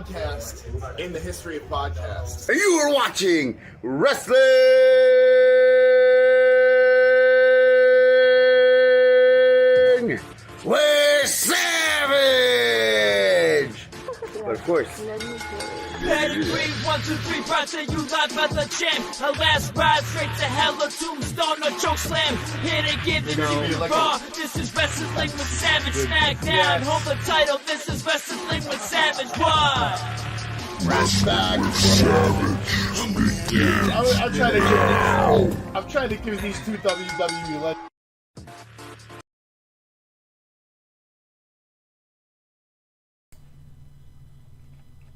podcast in the history of podcasts. You are watching Wrestling with Savage! But of course, Pedigree, 1, 2, 3, brought to you live by the champ. A last ride straight to hell, a tombstone, a choke slam. Here to give it to you raw. This is Wrestling with Savage. Smackdown, hold the title. This is Wrestling with Savage. What? I'm trying to give these two WWE legends.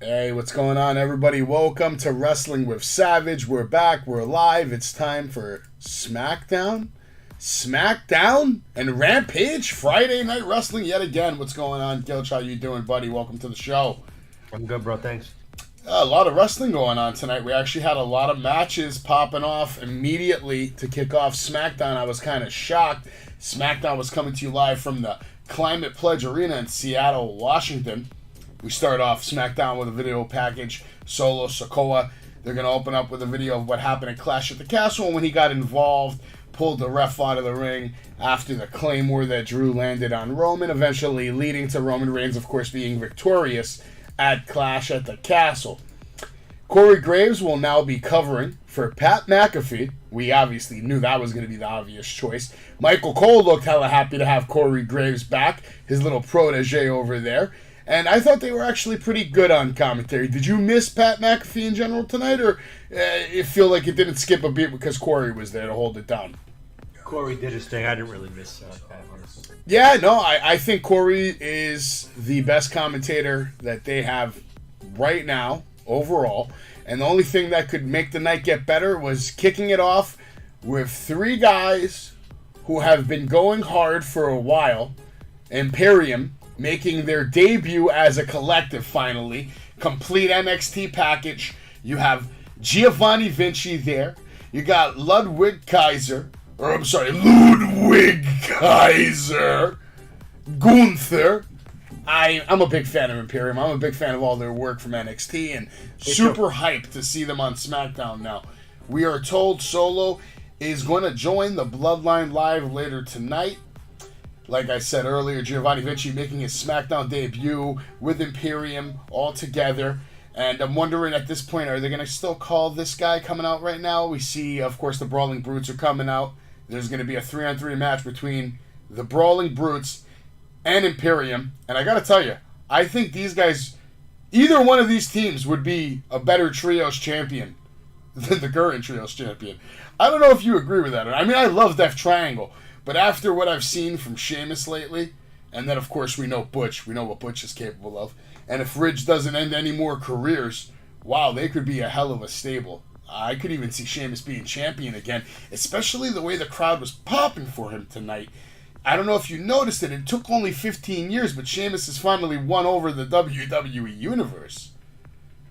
Hey, what's going on, everybody? Welcome to Wrestling with Savage. We're back. We're live. It's time for Smackdown, and Rampage. Friday Night Wrestling yet again. What's going on, Gilch? How you doing, buddy? Welcome to the show. I'm good, bro. Thanks. A lot of wrestling going on tonight. We actually had a lot of matches popping off immediately to kick off Smackdown. I was kind of shocked. Smackdown was coming to you live from the Climate Pledge Arena in Seattle, Washington. We start off Smackdown with a video package. Solo Sakoa. They're going to open up with a video of what happened at Clash at the Castle and when he got involved, pulled the ref out of the ring after the Claymore that Drew landed on Roman, eventually leading to Roman Reigns, of course, being victorious at Clash at the Castle. Corey Graves will now be covering for Pat McAfee. We obviously knew that was going to be the obvious choice. Michael Cole looked hella happy to have Corey Graves back, his little protege over there. And I thought they were actually pretty good on commentary. Did you miss Pat McAfee in general tonight, or it feel like it didn't skip a beat because Corey was there to hold it down? Corey did his thing. I didn't really miss Pat, honestly. Yeah, no, I think Corey is the best commentator that they have right now, overall. And the only thing that could make the night get better was kicking it off with three guys who have been going hard for a while. Imperium making their debut as a collective finally. Complete NXT package. You have Giovanni Vinci there. You got Ludwig Kaiser. Gunther. I'm a big fan of Imperium. I'm a big fan of all their work from NXT and super hyped to see them on SmackDown now. We are told Solo is going to join the Bloodline Live later tonight. Like I said earlier, Giovanni Vinci making his SmackDown debut with Imperium all together. And I'm wondering at this point, are they going to still call this guy coming out right now? We see, of course, the Brawling Brutes are coming out. There's going to be a 3-on-3 match between the Brawling Brutes and Imperium. And I got to tell you, I think these guys, either one of these teams would be a better Trios champion than the current Trios champion. I don't know if you agree with that. I mean, I love Death Triangle. But after what I've seen from Sheamus lately, and then of course we know Butch, we know what Butch is capable of, and if Ridge doesn't end any more careers, wow, they could be a hell of a stable. I could even see Sheamus being champion again, especially the way the crowd was popping for him tonight. I don't know if you noticed it took only 15 years, but Sheamus has finally won over the WWE Universe.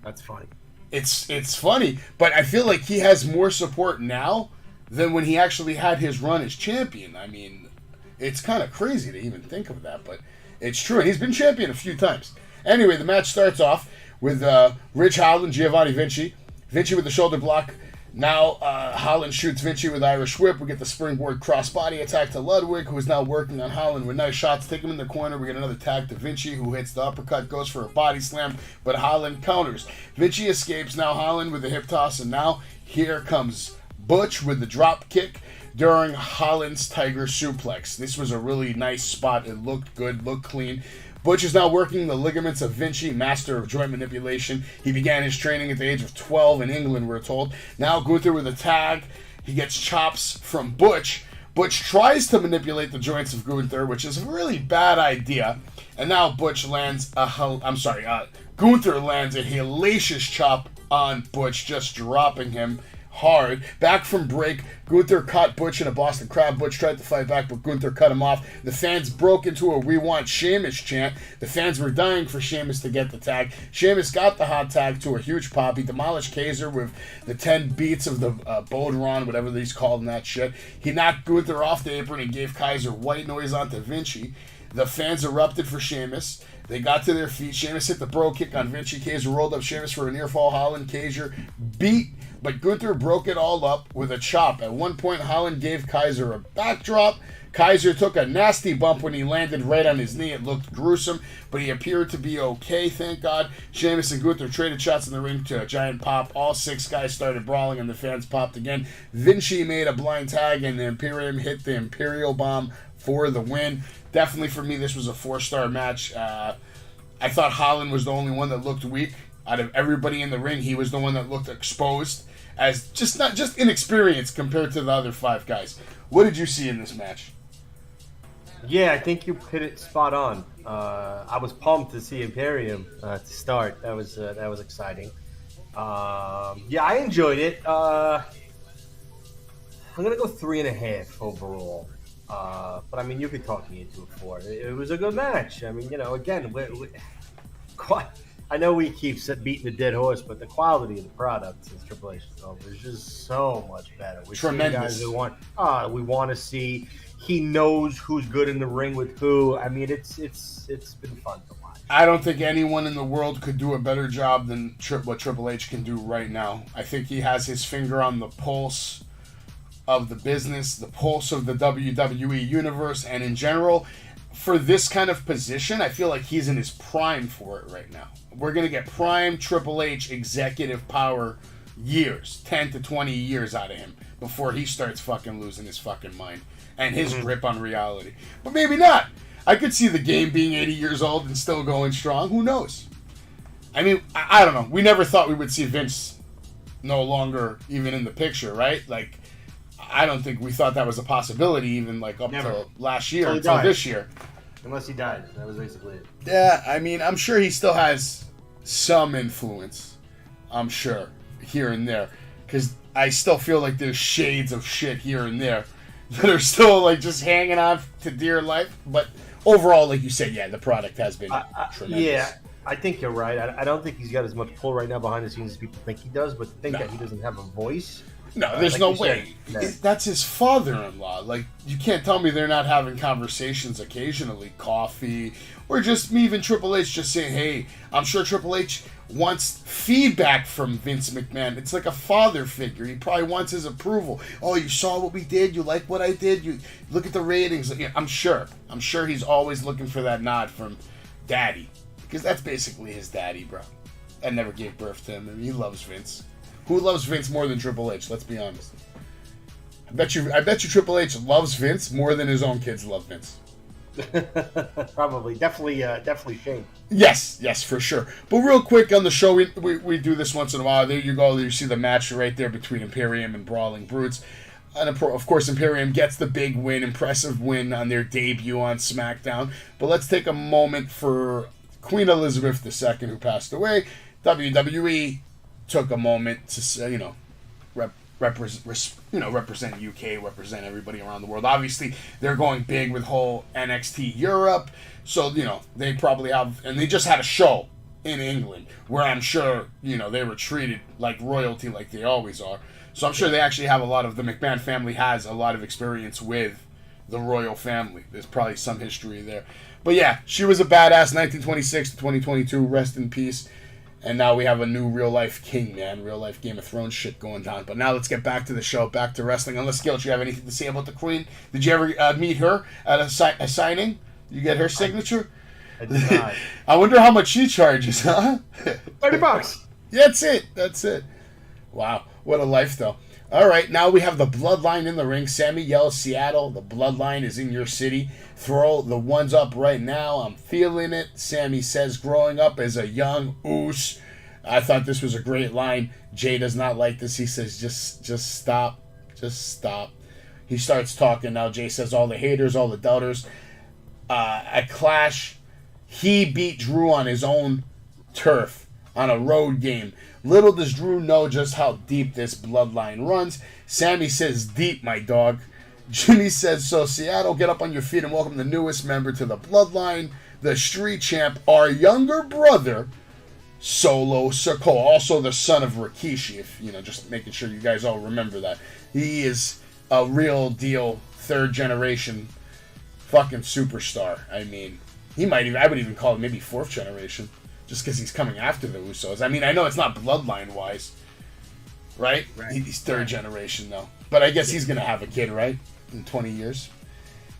That's funny. It's funny, but I feel like he has more support now than when he actually had his run as champion. I mean, it's kind of crazy to even think of that, but it's true. And he's been champion a few times. Anyway, the match starts off with Ridge Holland, Giovanni Vinci. Vinci with the shoulder block. Now Holland shoots Vinci with Irish Whip. We get the springboard crossbody attack to Ludwig, who is now working on Holland with nice shots. Take him in the corner. We get another tag to Vinci, who hits the uppercut, goes for a body slam, but Holland counters. Vinci escapes. Now Holland with the hip toss, and now here comes Butch with the drop kick during Holland's Tiger Suplex. This was a really nice spot. It looked good, looked clean. Butch is now working the ligaments of Vinci, master of joint manipulation. He began his training at the age of 12 in England, we're told. Now Gunther with a tag. He gets chops from Butch. Butch tries to manipulate the joints of Gunther, which is a really bad idea. And now Gunther lands a hellacious chop on Butch, just dropping him hard. Back from break, Gunther caught Butch in a Boston Crab. Butch tried to fight back, but Gunther cut him off. The fans broke into a "We Want Sheamus" chant. The fans were dying for Sheamus to get the tag. Sheamus got the hot tag to a huge pop. He demolished Kaiser with the 10 beats of the Bodron, whatever he's called in that shit. He knocked Gunther off the apron and gave Kaiser white noise onto Vinci. The fans erupted for Sheamus. They got to their feet. Sheamus hit the bro kick on Vinci. Kaiser rolled up Sheamus for a near fall. Holland, Kaiser beat, but Gunther broke it all up with a chop. At one point, Holland gave Kaiser a backdrop. Kaiser took a nasty bump when he landed right on his knee. It looked gruesome, but he appeared to be okay, thank God. Sheamus and Gunther traded shots in the ring to a giant pop. All 6 guys started brawling, and the fans popped again. Vinci made a blind tag, and the Imperium hit the Imperial Bomb for the win. Definitely for me, this was a 4-star match. I thought Holland was the only one that looked weak. Out of everybody in the ring, he was the one that looked exposed as not just inexperienced compared to the other 5 guys. What did you see in this match? Yeah, I think you hit it spot on. I was pumped to see Imperium to start. That was exciting. Yeah, I enjoyed it. I'm gonna go 3.5 overall. But I mean, you could talk me into a 4. It was a good match. I mean, again, I know we keep beating the dead horse, but the quality of the product since Triple H is over is just so much better. We're tremendous. Guys who we want to see. He knows who's good in the ring with who. I mean, it's been fun to watch. I don't think anyone in the world could do a better job than what Triple H can do right now. I think he has his finger on the pulse of the business, the pulse of the WWE universe, and in general, for this kind of position, I feel like he's in his prime for it right now. We're going to get prime Triple H executive power years, 10 to 20 years out of him before he starts fucking losing his fucking mind and his grip on reality. But maybe not. I could see the game being 80 years old and still going strong. Who knows? I mean, I don't know. We never thought we would see Vince no longer even in the picture, right? Like, I don't think we thought that was a possibility even like up till last year, until this year. Unless he died. That was basically it. Yeah, I mean, I'm sure he still has some influence. I'm sure, here and there. Because I still feel like there's shades of shit here and there that are still like just hanging on to dear life. But overall, like you said, yeah, the product has been tremendous. Yeah, I think you're right. I don't think he's got as much pull right now behind the scenes as people think he does, but to think that he doesn't have a voice... No, there's no way. That's his father-in-law. Like, you can't tell me they're not having conversations occasionally, coffee, or just me, even Triple H, just saying, hey, I'm sure Triple H wants feedback from Vince McMahon. It's like a father figure. He probably wants his approval. Oh, you saw what we did? You like what I did? You look at the ratings. I'm sure. I'm sure he's always looking for that nod from Daddy, because that's basically his daddy, bro. I never gave birth to him. I mean, he loves Vince. Who loves Vince more than Triple H? Let's be honest. I bet you Triple H loves Vince more than his own kids love Vince. Probably. Definitely Shane. Yes, for sure. But real quick on the show, we do this once in a while. There you go. You see the match right there between Imperium and Brawling Brutes. And of course, Imperium gets the big win, impressive win on their debut on SmackDown. But let's take a moment for Queen Elizabeth II, who passed away. WWE took a moment to, represent UK, represent everybody around the world. Obviously, they're going big with whole NXT Europe, so, they probably have, and they just had a show in England where I'm sure, they were treated like royalty like they always are. So I'm sure they actually have the McMahon family has a lot of experience with the royal family. There's probably some history there. But yeah, she was a badass, 1926 to 2022, rest in peace. And now we have a new real-life king, man. Real-life Game of Thrones shit going on. But now let's get back to the show, back to wrestling. Unless, Gil, do you have anything to say about the Queen? Did you ever meet her at a signing? Did you get her signature? I did not. I wonder how much she charges, huh? $30. That's it. Wow, what a life, though. All right, now we have the Bloodline in the ring. Sammy yells, Seattle, the Bloodline is in your city. Throw the ones up right now. I'm feeling it. Sammy says, growing up as a young oos. I thought this was a great line. Jay does not like this. He says, just stop. Just stop. He starts talking now. Jay says, all the haters, all the doubters. At Clash, he beat Drew on his own turf on a road game. Little does Drew know just how deep this bloodline runs. Sammy says, deep, my dog. Jimmy says, so Seattle, get up on your feet and welcome the newest member to the bloodline, the street champ, our younger brother, Solo Sakoa, also the son of Rikishi, if, just making sure you guys all remember that. He is a real deal, third generation fucking superstar. I mean, I would even call it maybe 4th generation, just because he's coming after the Usos. I mean, I know it's not bloodline-wise, right? He's 3rd generation, though. But I guess he's going to have a kid, right? In 20 years.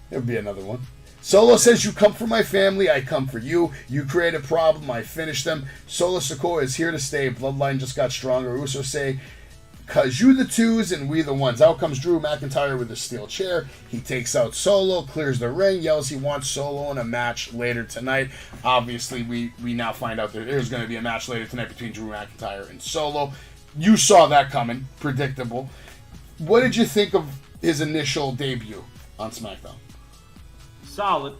There'll be another one. Solo says, you come for my family, I come for you. You create a problem, I finish them. Solo Sakoa is here to stay. Bloodline just got stronger. Usos say, cause you the 2s and we the 1s. Out comes Drew McIntyre with a steel chair. He takes out Solo, clears the ring, yells he wants Solo in a match later tonight. Obviously, we now find out that there's going to be a match later tonight between Drew McIntyre and Solo. You saw that coming. Predictable. What did you think of his initial debut on SmackDown? Solid.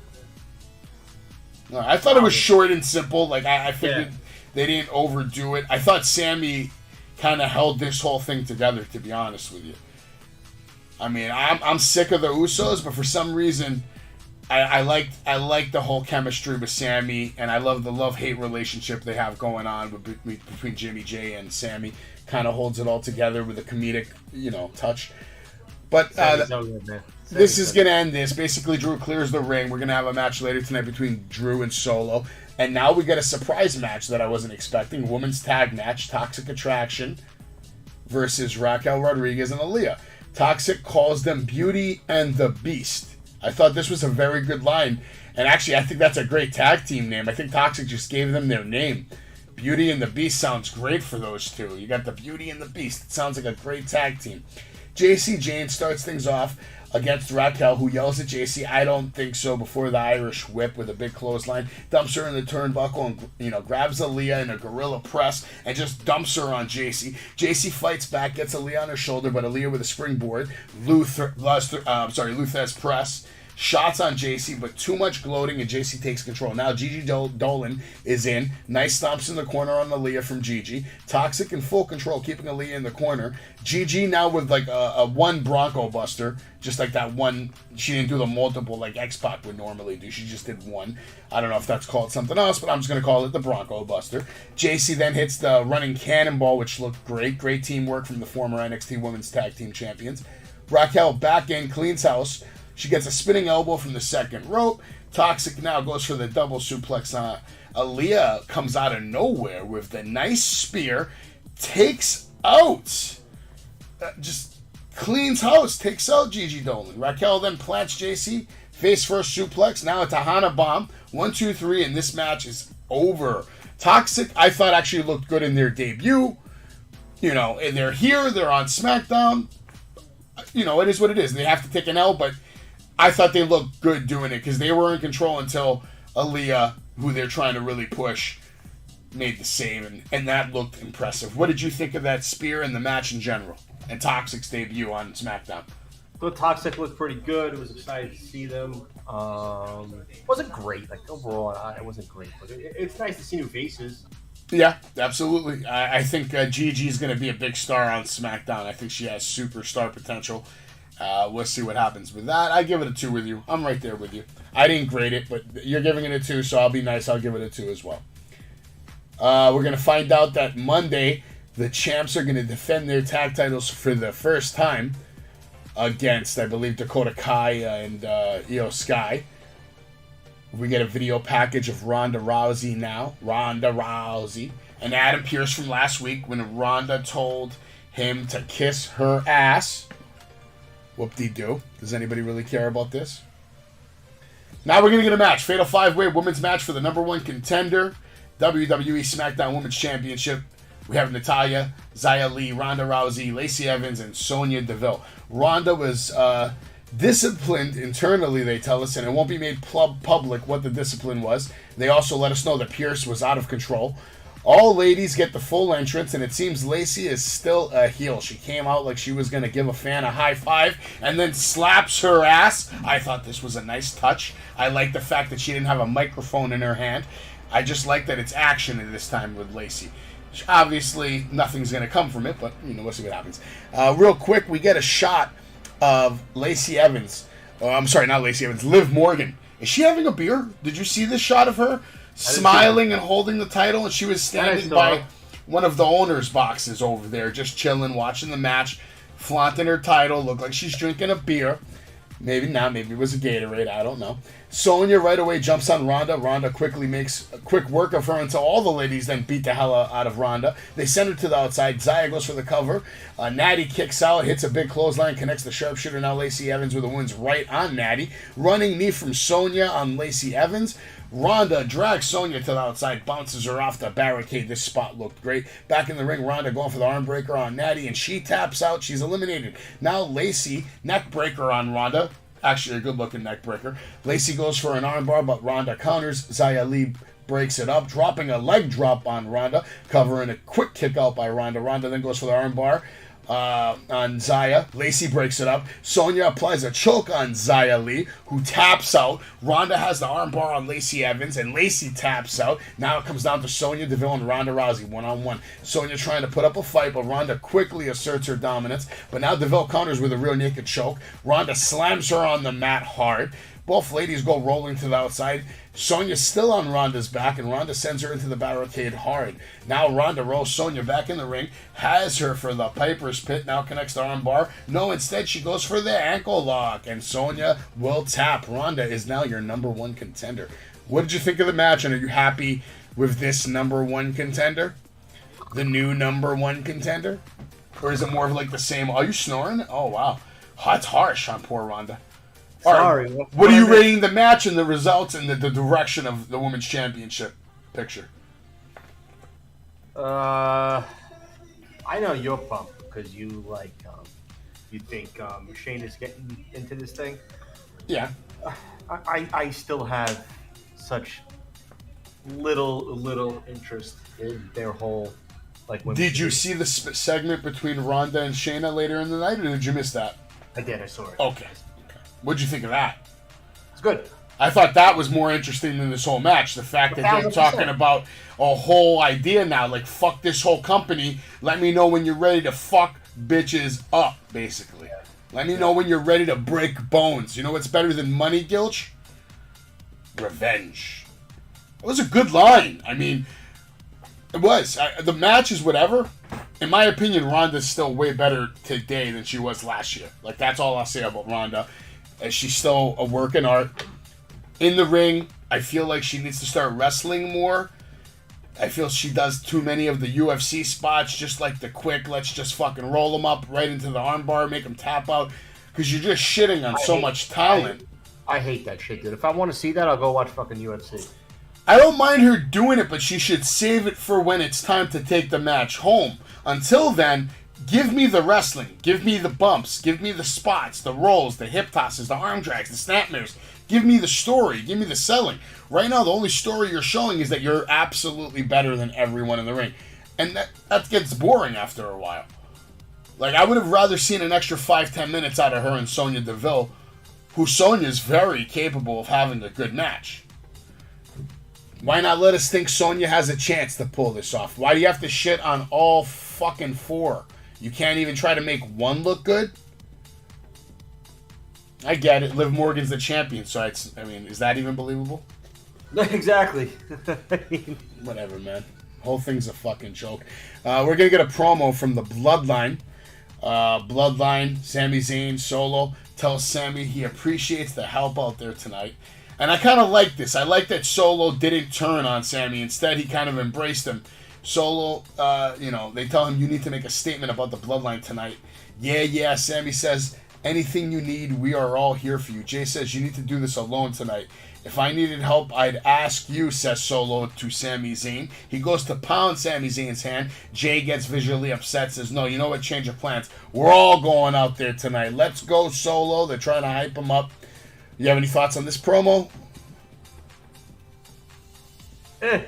I thought it was short and simple. Like, I figured they didn't overdo it. I thought Sammy kind of held this whole thing together, to be honest with you. I mean, I'm sick of the Usos, but for some reason, I like the whole chemistry with Sammy, and I love the love-hate relationship they have going on between Jimmy J and Sammy. Kind of holds it all together with a comedic, touch. But this is going to end this. Basically, Drew clears the ring. We're going to have a match later tonight between Drew and Solo. And now we get a surprise match that I wasn't expecting. Women's tag match, Toxic Attraction versus Raquel Rodriguez and Aaliyah. Toxic calls them Beauty and the Beast. I thought this was a very good line. And actually, I think that's a great tag team name. I think Toxic just gave them their name. Beauty and the Beast sounds great for those two. You got the Beauty and the Beast. It sounds like a great tag team. JC Jane starts things off against Raquel, who yells at JC, I don't think so, before the Irish whip with a big clothesline, dumps her in the turnbuckle and grabs Aaliyah in a gorilla press and just dumps her on JC. JC fights back, gets Aaliyah on her shoulder, but Aaliyah with a springboard, Luthez press, shots on JC, but too much gloating, and JC takes control. Now Gigi Dolan is in. Nice stomps in the corner on Aaliyah from Gigi. Toxic in full control, keeping Aaliyah in the corner. Gigi now with like a one Bronco Buster, just like that one. She didn't do the multiple like X-Pac would normally do. She just did one. I don't know if that's called something else, but I'm just going to call it the Bronco Buster. JC then hits the running cannonball, which looked great. Great teamwork from the former NXT Women's Tag Team Champions. Raquel back in, cleans house. She gets a spinning elbow from the second rope. Toxic now goes for the double suplex on. Aaliyah comes out of nowhere with the nice spear. Takes out. Just cleans house. Takes out Gigi Dolan. Raquel then plants JC. Face first suplex. Now a Tahana bomb. 1, 2, 3. And this match is over. Toxic, I thought, actually looked good in their debut. And they're here. They're on SmackDown. It is what it is. They have to take an L, but I thought they looked good doing it because they were in control until Aaliyah, who they're trying to really push, made the save, and that looked impressive. What did you think of that spear and the match in general, and Toxic's debut on SmackDown? Well, Toxic looked pretty good. It was exciting to see them. It wasn't great. Like, overall, it wasn't great, but it's nice to see new faces. Yeah, absolutely. I think Gigi's going to be a big star on SmackDown. I think she has superstar potential. We'll see what happens with that. I give it a 2 with you. I'm right there with you. I didn't grade it, but you're giving it a 2, so I'll be nice. I'll give it a 2 as well. We're going to find out that Monday, the champs are going to defend their tag titles for the first time against, I believe, Dakota Kai and Io Sky. We get a video package of Ronda Rousey now. Ronda Rousey. And Adam Pearce from last week when Ronda told him to kiss her ass. Whoop-de-doo. Does anybody really care about this? Now we're going to get a match. Fatal 5-Way Women's match for the number 1 contender. WWE Smackdown Women's Championship. We have Natalya, Xia Li, Ronda Rousey, Lacey Evans, and Sonya Deville. Ronda was disciplined internally, they tell us, and it won't be made public what the discipline was. They also let us know that Pearce was out of control. All ladies get the full entrance, and it seems Lacey is still a heel. She came out like she was going to give a fan a high five and then slaps her ass. I thought this was a nice touch. I like the fact that she didn't have a microphone in her hand. I just like that it's action at this time with Lacey. Obviously, nothing's going to come from it, but we'll see what happens. Real quick, we get a shot of Lacey Evans. I'm sorry, not Lacey Evans. Liv Morgan. Is she having a beer? Did you see this shot of her? Smiling and holding the title, and she was standing by one of the owner's boxes over there, just chilling, watching the match, flaunting her title, looked like she's drinking a beer. Maybe not, maybe it was a Gatorade, I don't know. Sonya right away jumps on Ronda. Ronda quickly makes a quick work of her until all the ladies then beat the hell out of Ronda. They send her to the outside. Zaya goes for the cover. Natty kicks out, hits a big clothesline, connects the sharpshooter. Now Lacey Evans with the wins right on Natty. Running knee from Sonya on Lacey Evans. Ronda drags Sonya to the outside, bounces her off the barricade. This spot looked great. Back in the ring, Ronda going for the arm breaker on Natty, and she taps out. She's eliminated. Now Lacey, neck breaker on Ronda. Actually, a good-looking neck breaker. Lacey goes for an armbar, but Ronda counters. Xia Li breaks it up, dropping a leg drop on Ronda, covering a quick kick out by Ronda. Ronda then goes for the armbar on Xia. Lacey breaks it up. Sonya applies a choke on Xia Li, who taps out. Ronda has the armbar on Lacey Evans, and Lacey taps out. Now it comes down to Sonya Deville and Ronda Rousey one-on-one. Sonya trying to put up a fight, but Ronda quickly asserts her dominance. But now Deville counters with a rear naked choke. Ronda slams her on the mat hard. Both ladies go rolling to the outside. Sonya's still on Ronda's back, and Ronda sends her into the barricade hard. Now Ronda rolls Sonya back in the ring, has her for the Piper's Pit, now connects the armbar. No, instead she goes for the ankle lock, and Sonya will tap. Ronda is now your number one contender. What did you think of the match, and are you happy with this number one contender? The new number one contender? Or is it more of like the same, are you snoring? Oh, wow. That's harsh on poor Ronda. Sorry. Right. What are you rating the match and the results and the direction of the Women's Championship picture? I know you're pumped because you you think Shayna's getting into this thing. Yeah. I still have such little interest in their whole Did you see the segment between Ronda and Shayna later in the night, or did you miss that? I did. I saw it. Okay. What'd you think of that? It's good. I thought that was more interesting than this whole match. The fact that they're talking about a whole idea now, like, fuck this whole company. Let me know when you're ready to fuck bitches up, basically. Let me know when you're ready to break bones. You know what's better than money, Gilch? Revenge. It was a good line. I mean, it was. The match is whatever. In my opinion, Ronda's still way better today than she was last year. Like, that's all I'll say about Ronda. She's still a work in art. In the ring, I feel like she needs to start wrestling more. I feel she does too many of the UFC spots, just like the quick, let's just fucking roll them up right into the armbar, make them tap out. Because you're just shitting on so much talent. I hate that shit, dude. If I want to see that, I'll go watch fucking UFC. I don't mind her doing it, but she should save it for when it's time to take the match home. Until then, give me the wrestling. Give me the bumps. Give me the spots, the rolls, the hip tosses, the arm drags, the snapmares. Give me the story. Give me the selling. Right now, the only story you're showing is that you're absolutely better than everyone in the ring. And that gets boring after a while. Like, I would have rather seen an extra 5-10 minutes out of her and Sonya Deville, who Sonya's very capable of having a good match. Why not let us think Sonya has a chance to pull this off? Why do you have to shit on all fucking four? You can't even try to make one look good? I get it. Liv Morgan's the champion, so is that even believable? Exactly. Whatever, man. Whole thing's a fucking joke. We're going to get a promo from the Bloodline. Bloodline, Sami Zayn, Solo, tells Sammy he appreciates the help out there tonight. And I kind of like this. I like that Solo didn't turn on Sammy. Instead, he kind of embraced him. Solo, they tell him, you need to make a statement about the Bloodline tonight. Yeah, Sammy says, anything you need, we are all here for you. Jay says, you need to do this alone tonight. If I needed help, I'd ask you, says Solo to Sami Zayn. He goes to pound Sami Zayn's hand. Jay gets visually upset, says, no, you know what, change of plans. We're all going out there tonight. Let's go, Solo. They're trying to hype him up. You have any thoughts on this promo? Yeah.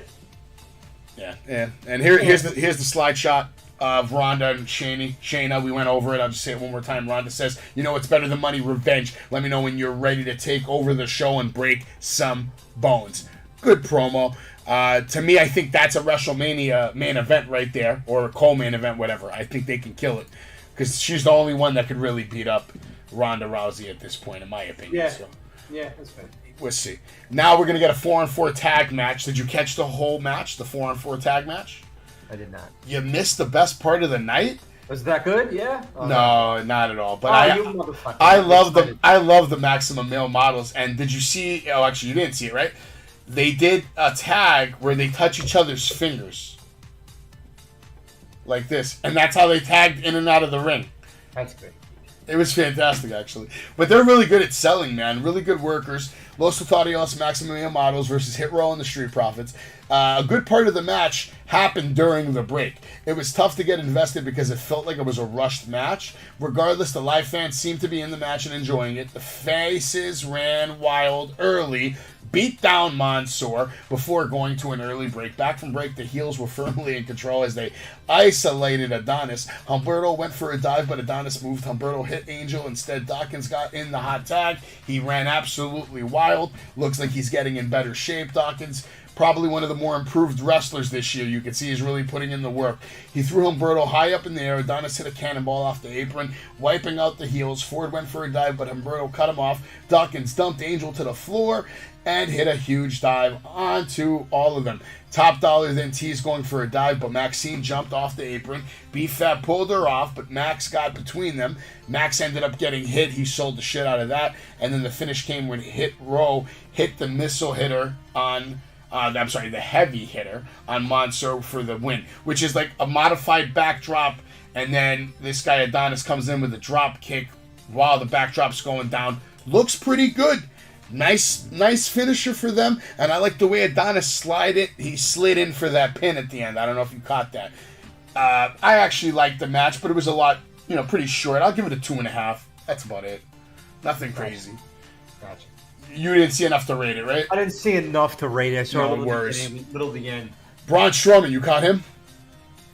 And here's the slide shot of Ronda and Shayna. We went over it. I'll just say it one more time. Ronda says, you know, it's better than money, revenge. Let me know when you're ready to take over the show and break some bones. Good promo. To me, I think that's a WrestleMania main event right there, or a co-main event, whatever. I think they can kill it because she's the only one that could really beat up Ronda Rousey at this point, in my opinion. Yeah, so. Yeah, that's fair. We'll see. Now we're going to get a 4-on-4 tag match. Did you catch the whole match, the 4-on-4 tag match? I did not. You missed the best part of the night? Was that good? Yeah. Oh, No, not at all. But you motherfucker. I love the Maximum Male models. And did you see? Oh, actually, you didn't see it, right? They did a tag where they touch each other's fingers, like this, and that's how they tagged in and out of the ring. That's great. It was fantastic, actually. But they're really good at selling, man. Really good workers. Los Lotharios, Maximum Male Models versus Hit Row and the Street Profits. A good part of the match happened during the break. It was tough to get invested because it felt like it was a rushed match. Regardless, the live fans seemed to be in the match and enjoying it. The faces ran wild early, beat down Mansoor before going to an early break. Back from break, the heels were firmly in control as they isolated Adonis. Humberto went for a dive, but Adonis moved. Humberto hit Angel. Instead, Dawkins got in the hot tag. He ran absolutely wild. Looks like he's getting in better shape. Dawkins, probably one of the more improved wrestlers this year. You can see he's really putting in the work. He threw Humberto high up in the air. Adonis hit a cannonball off the apron, wiping out the heels. Ford went for a dive, but Humberto cut him off. Dawkins dumped Angel to the floor and hit a huge dive onto all of them. Top Dollar then teased going for a dive, but Maxine jumped off the apron. B-Fab pulled her off, but Max got between them. Max ended up getting hit. He sold the shit out of that. And then the finish came when Hit Row hit the missile hitter on... the heavy hitter on Mansoor for the win, which is like a modified backdrop, and then this guy Adonis comes in with a drop kick while the backdrop's going down. Looks pretty good. Nice finisher for them, and I like the way Adonis he slid in for that pin at the end. I don't know if you caught that. I actually liked the match, but it was a lot, pretty short. I'll give it a 2.5. That's about it. Nothing crazy. Gotcha. You didn't see enough to rate it, right? I didn't see enough to rate it. So No worries. Middle of the end. Braun Strowman, you caught him?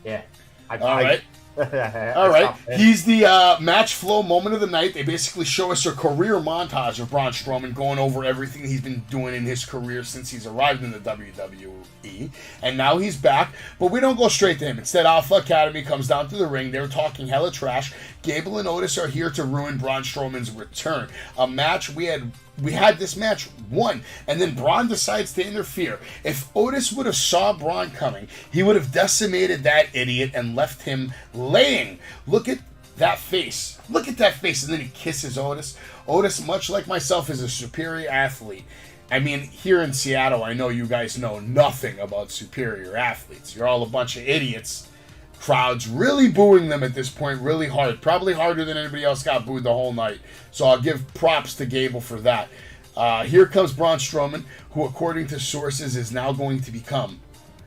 Yeah. All right. All right. He's the match flow moment of the night. They basically show us a career montage of Braun Strowman going over everything he's been doing in his career since he's arrived in the WWE. And now he's back, but we don't go straight to him. Instead, Alpha Academy comes down to the ring. They're talking hella trash. Gable and Otis are here to ruin Braun Strowman's return. A match we had this match won, and then Braun decides to interfere. If Otis would have saw Braun coming, he would have decimated that idiot and left him laying. Look at that face. Look at that face. And then he kisses Otis. Otis, much like myself, is a superior athlete. I mean, here in Seattle, I know you guys know nothing about superior athletes. You're all a bunch of idiots. Crowd's really booing them at this point really hard. Probably harder than anybody else got booed the whole night. So I'll give props to Gable for that. Here comes Braun Strowman, who according to sources is now going to become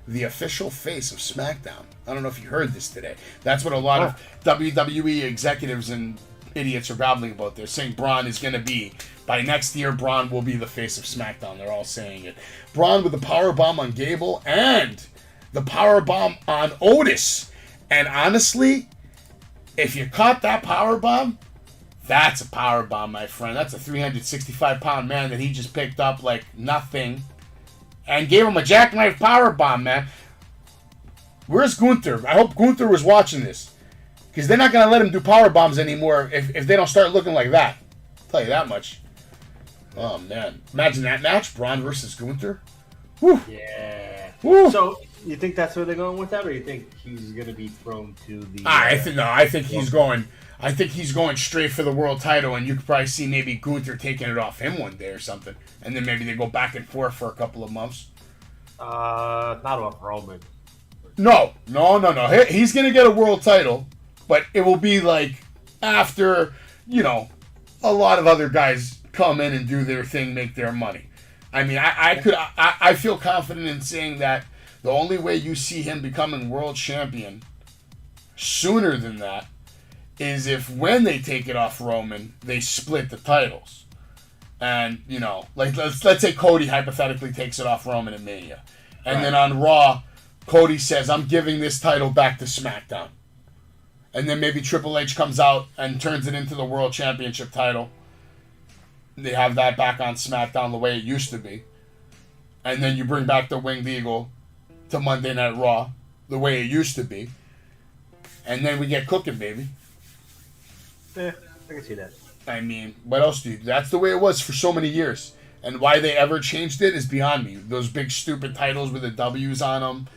the official face of SmackDown. I don't know if you heard this today. That's what a lot of WWE executives and idiots are babbling about. They're saying Braun is going to be, by next year, Braun will be the face of SmackDown. They're all saying it. Braun with the powerbomb on Gable and the powerbomb on Otis. And honestly, if you caught that powerbomb, that's a powerbomb, my friend. That's a 365-pound man that he just picked up like nothing and gave him a jackknife powerbomb, man. Where's Gunther? I hope Gunther was watching this, because they're not going to let him do powerbombs anymore if they don't start looking like that. I'll tell you that much. Oh, man. Imagine that match, Braun versus Gunther. Woo. Yeah. Woo. So, you think that's where they're going with that, or you think he's going to be thrown to the... I think he's going... I think he's going straight for the world title, and you could probably see maybe Gunther taking it off him one day or something, and then maybe they go back and forth for a couple of months. Not off Roman. No. He's going to get a world title, but it will be like after, a lot of other guys come in and do their thing, make their money. I mean, I feel confident in saying that the only way you see him becoming world champion sooner than that is if when they take it off Roman, they split the titles. And, like let's say Cody hypothetically takes it off Roman at Mania. And then on Raw, Cody says, I'm giving this title back to SmackDown. And then maybe Triple H comes out and turns it into the World Championship title. They have that back on SmackDown the way it used to be. And then you bring back the Winged Eagle to Monday Night Raw the way it used to be. And then we get cooking, baby. Yeah, I can see that. I mean, what else do you... That's the way it was for so many years. And why they ever changed it is beyond me. Those big stupid titles with the W's on them.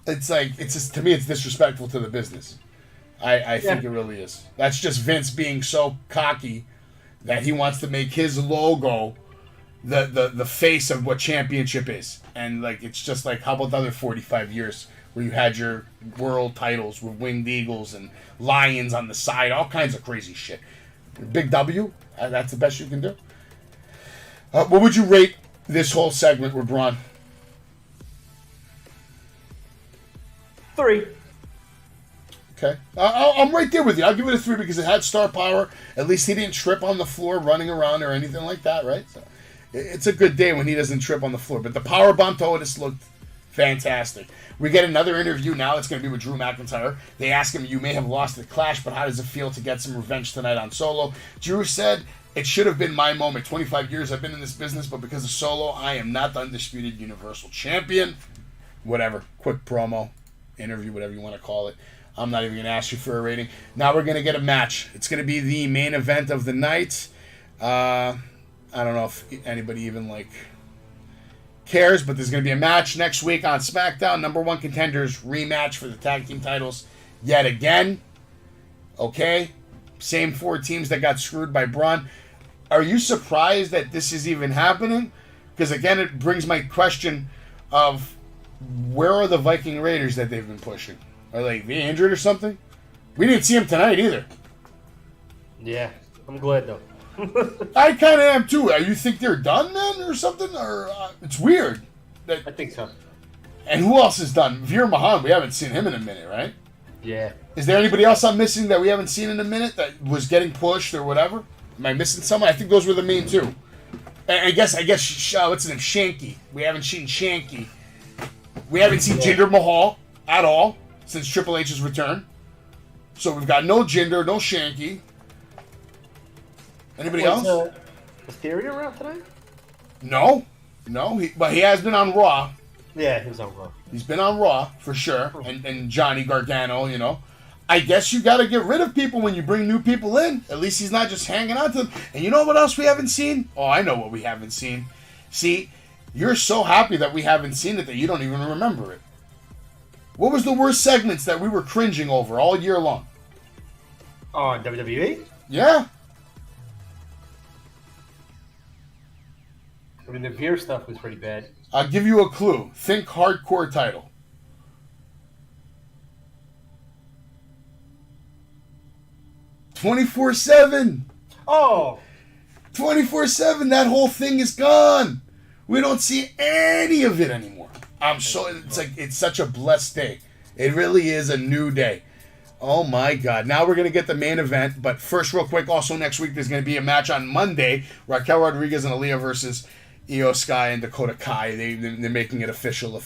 It's like, it's just, to me, it's disrespectful to the business. I think it really is. That's just Vince being so cocky that he wants to make his logo the face of what championship is. And like it's just like, how about the other 45 years where you had your world titles with winged eagles and lions on the side, all kinds of crazy shit. Big W, that's the best you can do. What would you rate this whole segment with Braun? 3. Okay. I'm right there with you. I'll give it a 3 because it had star power. At least he didn't trip on the floor running around or anything like that, right? So it's a good day when he doesn't trip on the floor. But the powerbomb to Otis looked fantastic. We get another interview now. It's going to be with Drew McIntyre. They ask him, you may have lost the Clash, but how does it feel to get some revenge tonight on Solo? Drew said, it should have been my moment. 25 years I've been in this business, but because of Solo, I am not the undisputed Universal Champion. Whatever. Quick promo, interview, whatever you want to call it. I'm not even going to ask you for a rating. Now we're going to get a match. It's going to be the main event of the night. I don't know if anybody even cares, but there's going to be a match next week on SmackDown. Number 1 contenders rematch for the tag team titles yet again. Okay? Same 4 teams that got screwed by Braun. Are you surprised that this is even happening? Because again, it brings my question of where are the Viking Raiders that they've been pushing? Are they injured or something? We didn't see them tonight either. Yeah, I'm glad though. I kind of am too. You think they're done then or something? Or it's weird. I think so. And who else is done? Veer Mahan, we haven't seen him in a minute, right? Yeah. Is there anybody else I'm missing that we haven't seen in a minute that was getting pushed or whatever? Am I missing someone? I think those were the main 2. And I guess what's his name? Shanky. We haven't seen Shanky. We haven't seen Jinder Mahal at all since Triple H's return. So we've got no Jinder, no Shanky. Anybody else? Was Theory around tonight? No. But he has been on Raw. Yeah, he was on Raw. He's been on Raw, for sure. And Johnny Gargano, you know. I guess you got to get rid of people when you bring new people in. At least he's not just hanging on to them. And you know what else we haven't seen? Oh, I know what we haven't seen. See, you're so happy that we haven't seen it that you don't even remember it. What was the worst segments that we were cringing over all year long? On WWE? Yeah. I mean, the beer stuff was pretty bad. I'll give you a clue. Think hardcore title. "24/7. Oh! 24/7. That whole thing is gone. We don't see any of it anymore. It's such a blessed day. It really is a new day. Oh my God. Now we're going to get the main event. But first, real quick, also next week, there's going to be a match on Monday. Raquel Rodriguez and Aaliyah versus Io Sky and Dakota Kai. They're making it official,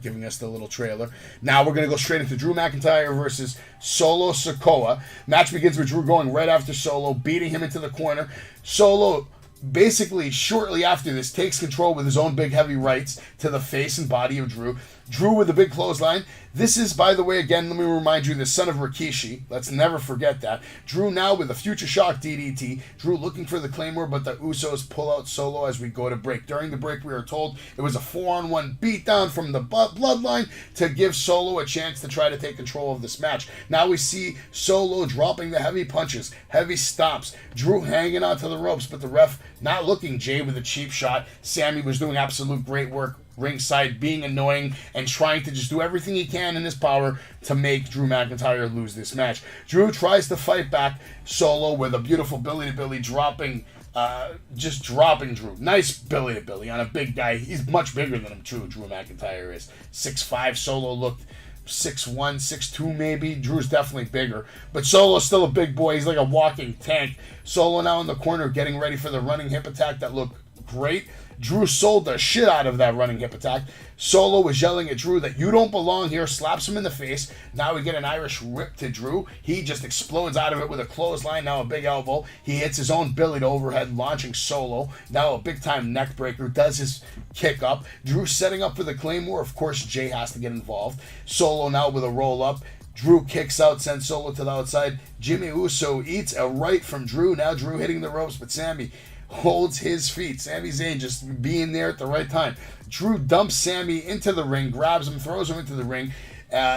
giving us the little trailer. Now we're going to go straight into Drew McIntyre versus Solo Sakoa. Match begins with Drew going right after Solo, beating him into the corner. Solo, basically, shortly after this, takes control with his own big heavy rights to the face and body of Drew. Drew with a big clothesline. This is, by the way, again, let me remind you, the son of Rikishi. Let's never forget that. Drew now with a Future Shock DDT. Drew looking for the Claymore, but the Usos pull out Solo as we go to break. During the break, we are told it was a 4-on-1 beatdown from the Bloodline to give Solo a chance to try to take control of this match. Now we see Solo dropping the heavy punches, heavy stops. Drew hanging onto the ropes, but the ref not looking. Jay with a cheap shot. Sammy was doing absolute great work ringside, being annoying and trying to just do everything he can in his power to make Drew McIntyre lose this match. Drew tries to fight back Solo with a beautiful Billy to Billy dropping Drew. Nice Billy to Billy on a big guy. He's much bigger than him too, Drew McIntyre is. 6'5", Solo looked 6'1", 6'2" maybe. Drew's definitely bigger. But Solo's still a big boy. He's like a walking tank. Solo now in the corner getting ready for the running hip attack that looked great. Drew sold the shit out of that running hip attack. Solo was yelling at Drew that you don't belong here, slaps him in the face. Now we get an Irish whip to Drew. He just explodes out of it with a clothesline, now a big elbow. He hits his own Billy to overhead, launching Solo. Now a big-time neck breaker, does his kick up. Drew setting up for the Claymore. Of course, Jay has to get involved. Solo now with a roll-up. Drew kicks out, sends Solo to the outside. Jimmy Uso eats a right from Drew. Now Drew hitting the ropes, but Sammy holds his feet. Sami Zayn just being there at the right time. Drew dumps Sammy into the ring, grabs him, throws him into the ring.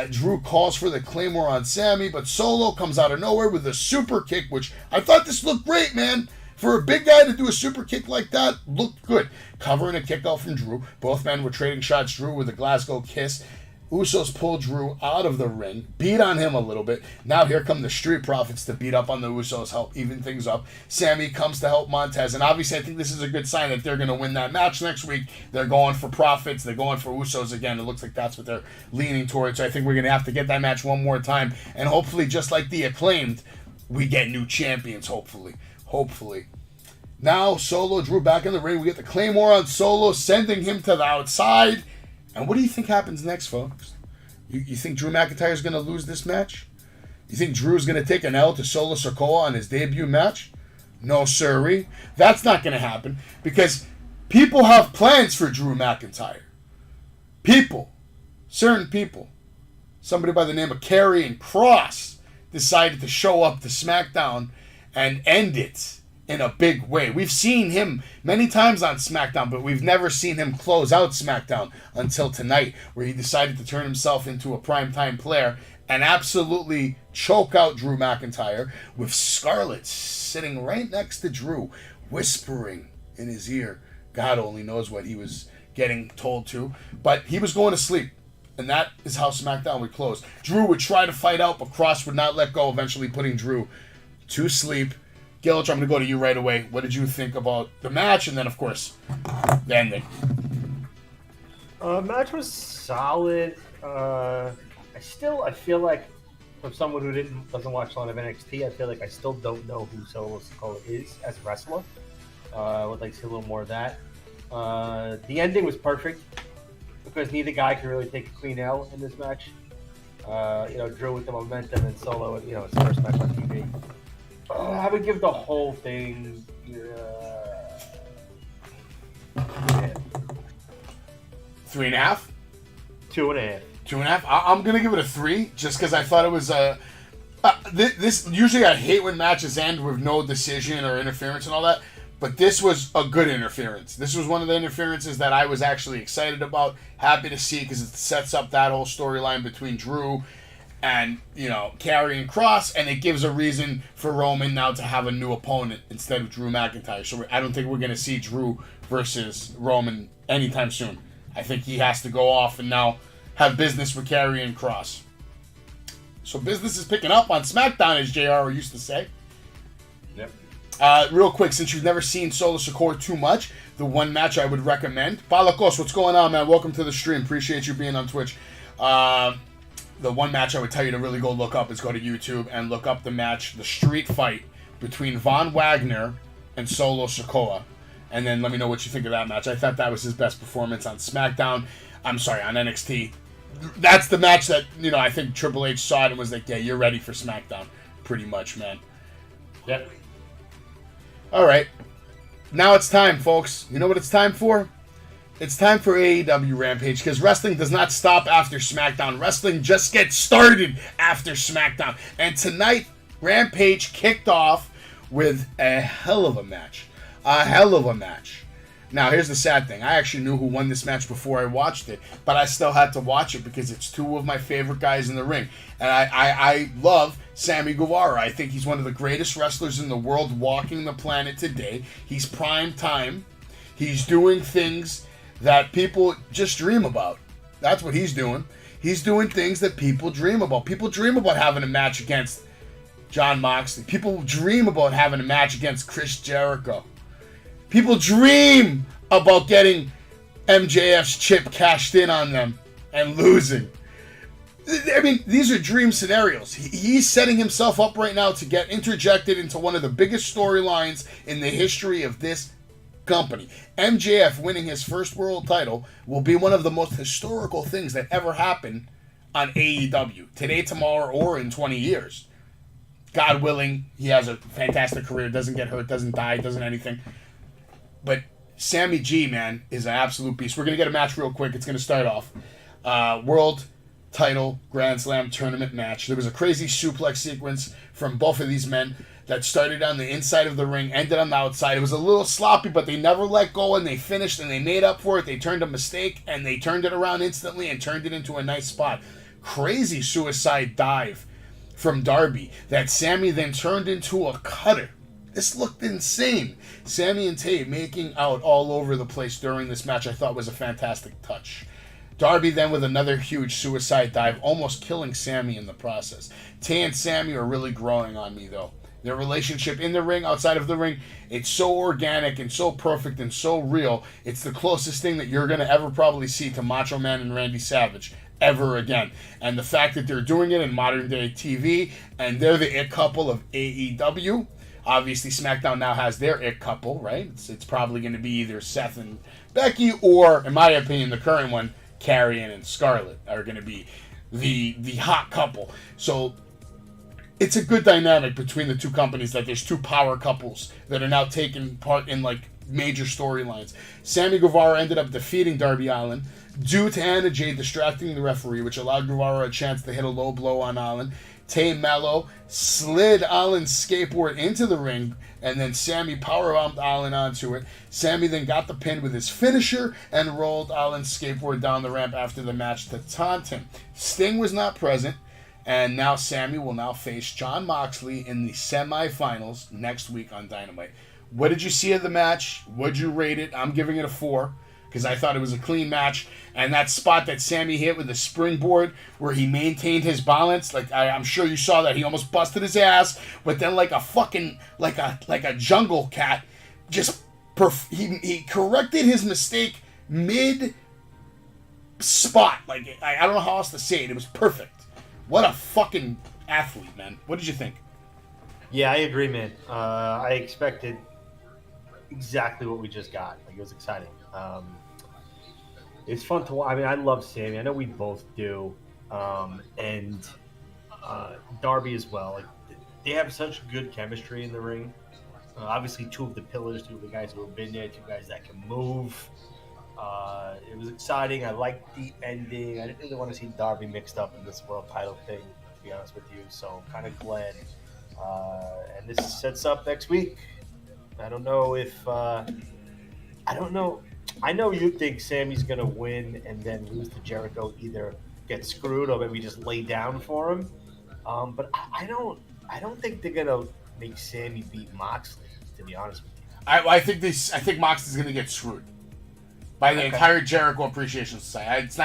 Drew calls for the Claymore on Sammy, but Solo comes out of nowhere with a super kick, which I thought this looked great, man. For a big guy to do a super kick like that, looked good. Covering a kick out from Drew. Both men were trading shots. Drew with a Glasgow kiss. Usos pull Drew out of the ring, beat on him a little bit. Now here come the Street Profits to beat up on the Usos, help even things up. Sammy comes to help Montez, and obviously I think this is a good sign that they're going to win that match next week. They're going for Profits. They're going for Usos again. It looks like that's what they're leaning towards. So I think we're going to have to get that match one more time, and hopefully, just like the Acclaimed, we get new champions, hopefully. Now, Solo, Drew back in the ring. We get the Claymore on Solo, sending him to the outside. And what do you think happens next, folks? You think Drew McIntyre is going to lose this match? You think Drew's going to take an L to Solo Sikoa on his debut match? No, sirree. That's not going to happen because people have plans for Drew McIntyre. Certain people. Somebody by the name of Karrion Kross decided to show up to SmackDown and end it in a big way. We've seen him many times on SmackDown, but we've never seen him close out SmackDown until tonight, where he decided to turn himself into a primetime player and absolutely choke out Drew McIntyre, with Scarlett sitting right next to Drew, whispering in his ear. God only knows what he was getting told to, but he was going to sleep. And that is how SmackDown would close. Drew would try to fight out, but Kross would not let go, eventually putting Drew to sleep. Gilch, I'm going to go to you right away. What did you think about the match? And then, of course, the ending. Match was solid. I feel like, from someone who doesn't watch a lot of NXT, I feel like I still don't know who Solo Sikoa is as a wrestler. I would like to see a little more of that. The ending was perfect because neither guy could really take a clean L in this match. Drew with the momentum and Solo, his first match on TV. I would give the whole thing 3.5? 2.5. 2.5? I'm going to give it a 3, just because I thought it was this. Usually I hate when matches end with no decision or interference and all that, but this was a good interference. This was one of the interferences that I was actually excited about, happy to see, because it sets up that whole storyline between Drew and, Karrion Kross, and it gives a reason for Roman now to have a new opponent instead of Drew McIntyre. So I don't think we're going to see Drew versus Roman anytime soon. I think he has to go off and now have business with Karrion Kross. So business is picking up on SmackDown, as JR used to say. Yep. Real quick, since you've never seen Solo Sikoa too much, the one match I would recommend. Palakos, what's going on, man? Welcome to the stream. Appreciate you being on Twitch. The one match I would tell you to really go look up is go to YouTube and look up the match, the street fight between Von Wagner and Solo Sikoa. And then let me know what you think of that match. I thought that was his best performance on SmackDown. On NXT. That's the match that, I think Triple H saw it and was like, yeah, you're ready for SmackDown. Pretty much, man. Yep. All right. Now it's time, folks. You know what it's time for? It's time for AEW Rampage, because wrestling does not stop after SmackDown. Wrestling just gets started after SmackDown. And tonight, Rampage kicked off with a hell of a match. Now, here's the sad thing. I actually knew who won this match before I watched it, but I still had to watch it because it's two of my favorite guys in the ring. And I love Sammy Guevara. I think he's one of the greatest wrestlers in the world walking the planet today. He's prime time. He's doing things that people just dream about. That's what he's doing. He's doing things that people dream about. People dream about having a match against Jon Moxley. People dream about having a match against Chris Jericho. People dream about getting MJF's chip cashed in on them and losing. I mean, these are dream scenarios. He's setting himself up right now to get interjected into one of the biggest storylines in the history of this company. MJF winning his first world title will be one of the most historical things that ever happened on AEW. Today, tomorrow, or in 20 years. God willing, he has a fantastic career, doesn't get hurt, doesn't die, doesn't anything. But Sammy G, man, is an absolute beast. We're going to get a match real quick. It's going to start off. World title Grand Slam tournament match. There was a crazy suplex sequence from both of these men. that started on the inside of the ring, ended on the outside. It was a little sloppy, but they never let go, and they finished, and they made up for it. They turned a mistake, and they turned it around instantly and turned it into a nice spot. Crazy suicide dive from Darby that Sammy then turned into a cutter. This looked insane. Sammy and Tay making out all over the place during this match I thought was a fantastic touch. Darby then with another huge suicide dive, almost killing Sammy in the process. Tay and Sammy are really growing on me, though. Their relationship in the ring, outside of the ring, it's so organic and so perfect and so real. It's the closest thing that you're going to ever probably see to Macho Man and Randy Savage ever again. And the fact that they're doing it in modern day TV, and they're the it couple of AEW. Obviously, SmackDown now has their it couple, right? It's probably going to be either Seth and Becky, or, in my opinion, the current one, Karrion and Scarlett are going to be the hot couple. So it's a good dynamic between the two companies, that there's two power couples that are now taking part in like major storylines. Sammy Guevara ended up defeating Darby Allin due to Anna Jay distracting the referee, which allowed Guevara a chance to hit a low blow on Allin. Tay Mello slid Allin's skateboard into the ring, and then Sammy powerbombed Allin onto it. Sammy then got the pin with his finisher and rolled Allin's skateboard down the ramp after the match to taunt him. Sting was not present, and now Sammy will now face Jon Moxley in the semifinals next week on Dynamite. What did you see of the match? What'd you rate it? I'm giving it a 4. Because I thought it was a clean match. And that spot that Sammy hit with the springboard where he maintained his balance, like I'm sure you saw that. He almost busted his ass, but then like a fucking, like a jungle cat, just, he corrected his mistake mid-spot. Like, I don't know how else to say it. It was perfect. What a fucking athlete, man. What did you think? Yeah, I agree, man. I expected exactly what we just got. Like, it was exciting. It's fun to watch. I mean, I love Sammy. I know we both do. And Darby as well. Like, they have such good chemistry in the ring. Obviously, two of the pillars, two of the guys who have been there, two guys that can move. It was exciting. I liked the ending. I didn't really want to see Darby mixed up in this world title thing, to be honest with you. So I'm kind of glad. And this sets up next week. I don't know if... I don't know. I know you think Sammy's going to win and then lose to Jericho, either get screwed or maybe just lay down for him. But I don't think they're going to make Sammy beat Moxley, to be honest with you. I think Moxley's going to get screwed by the entire Jericho Appreciation Society. This is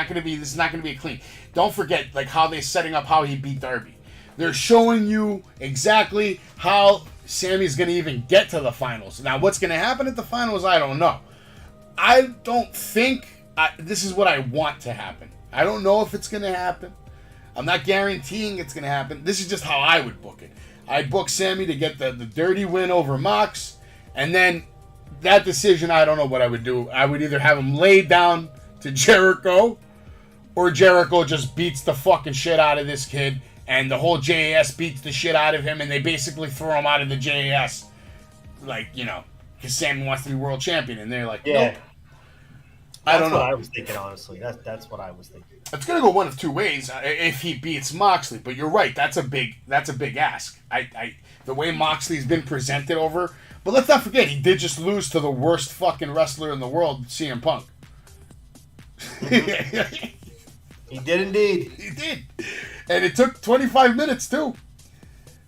not going to be a clean. Don't forget like how they're setting up how he beat Darby. They're showing you exactly how Sammy's going to even get to the finals. Now, what's going to happen at the finals, I don't know. I don't think this is what I want to happen. I don't know if it's going to happen. I'm not guaranteeing it's going to happen. This is just how I would book it. I'd book Sammy to get the dirty win over Mox, and then that decision, I don't know what I would do. I would either have him laid down to Jericho, or Jericho just beats the fucking shit out of this kid, and the whole JAS beats the shit out of him, and they basically throw him out of the JAS. Like, you know, because Sammy wants to be world champion, and they're like, nope. I don't know. That's what I was thinking, honestly. That's what I was thinking. It's gonna go one of two ways if he beats Moxley. But you're right. That's a big ask. The way Moxley's been presented over. But let's not forget, he did just lose to the worst fucking wrestler in the world, CM Punk. Mm-hmm. He did indeed. He did, and it took 25 minutes too.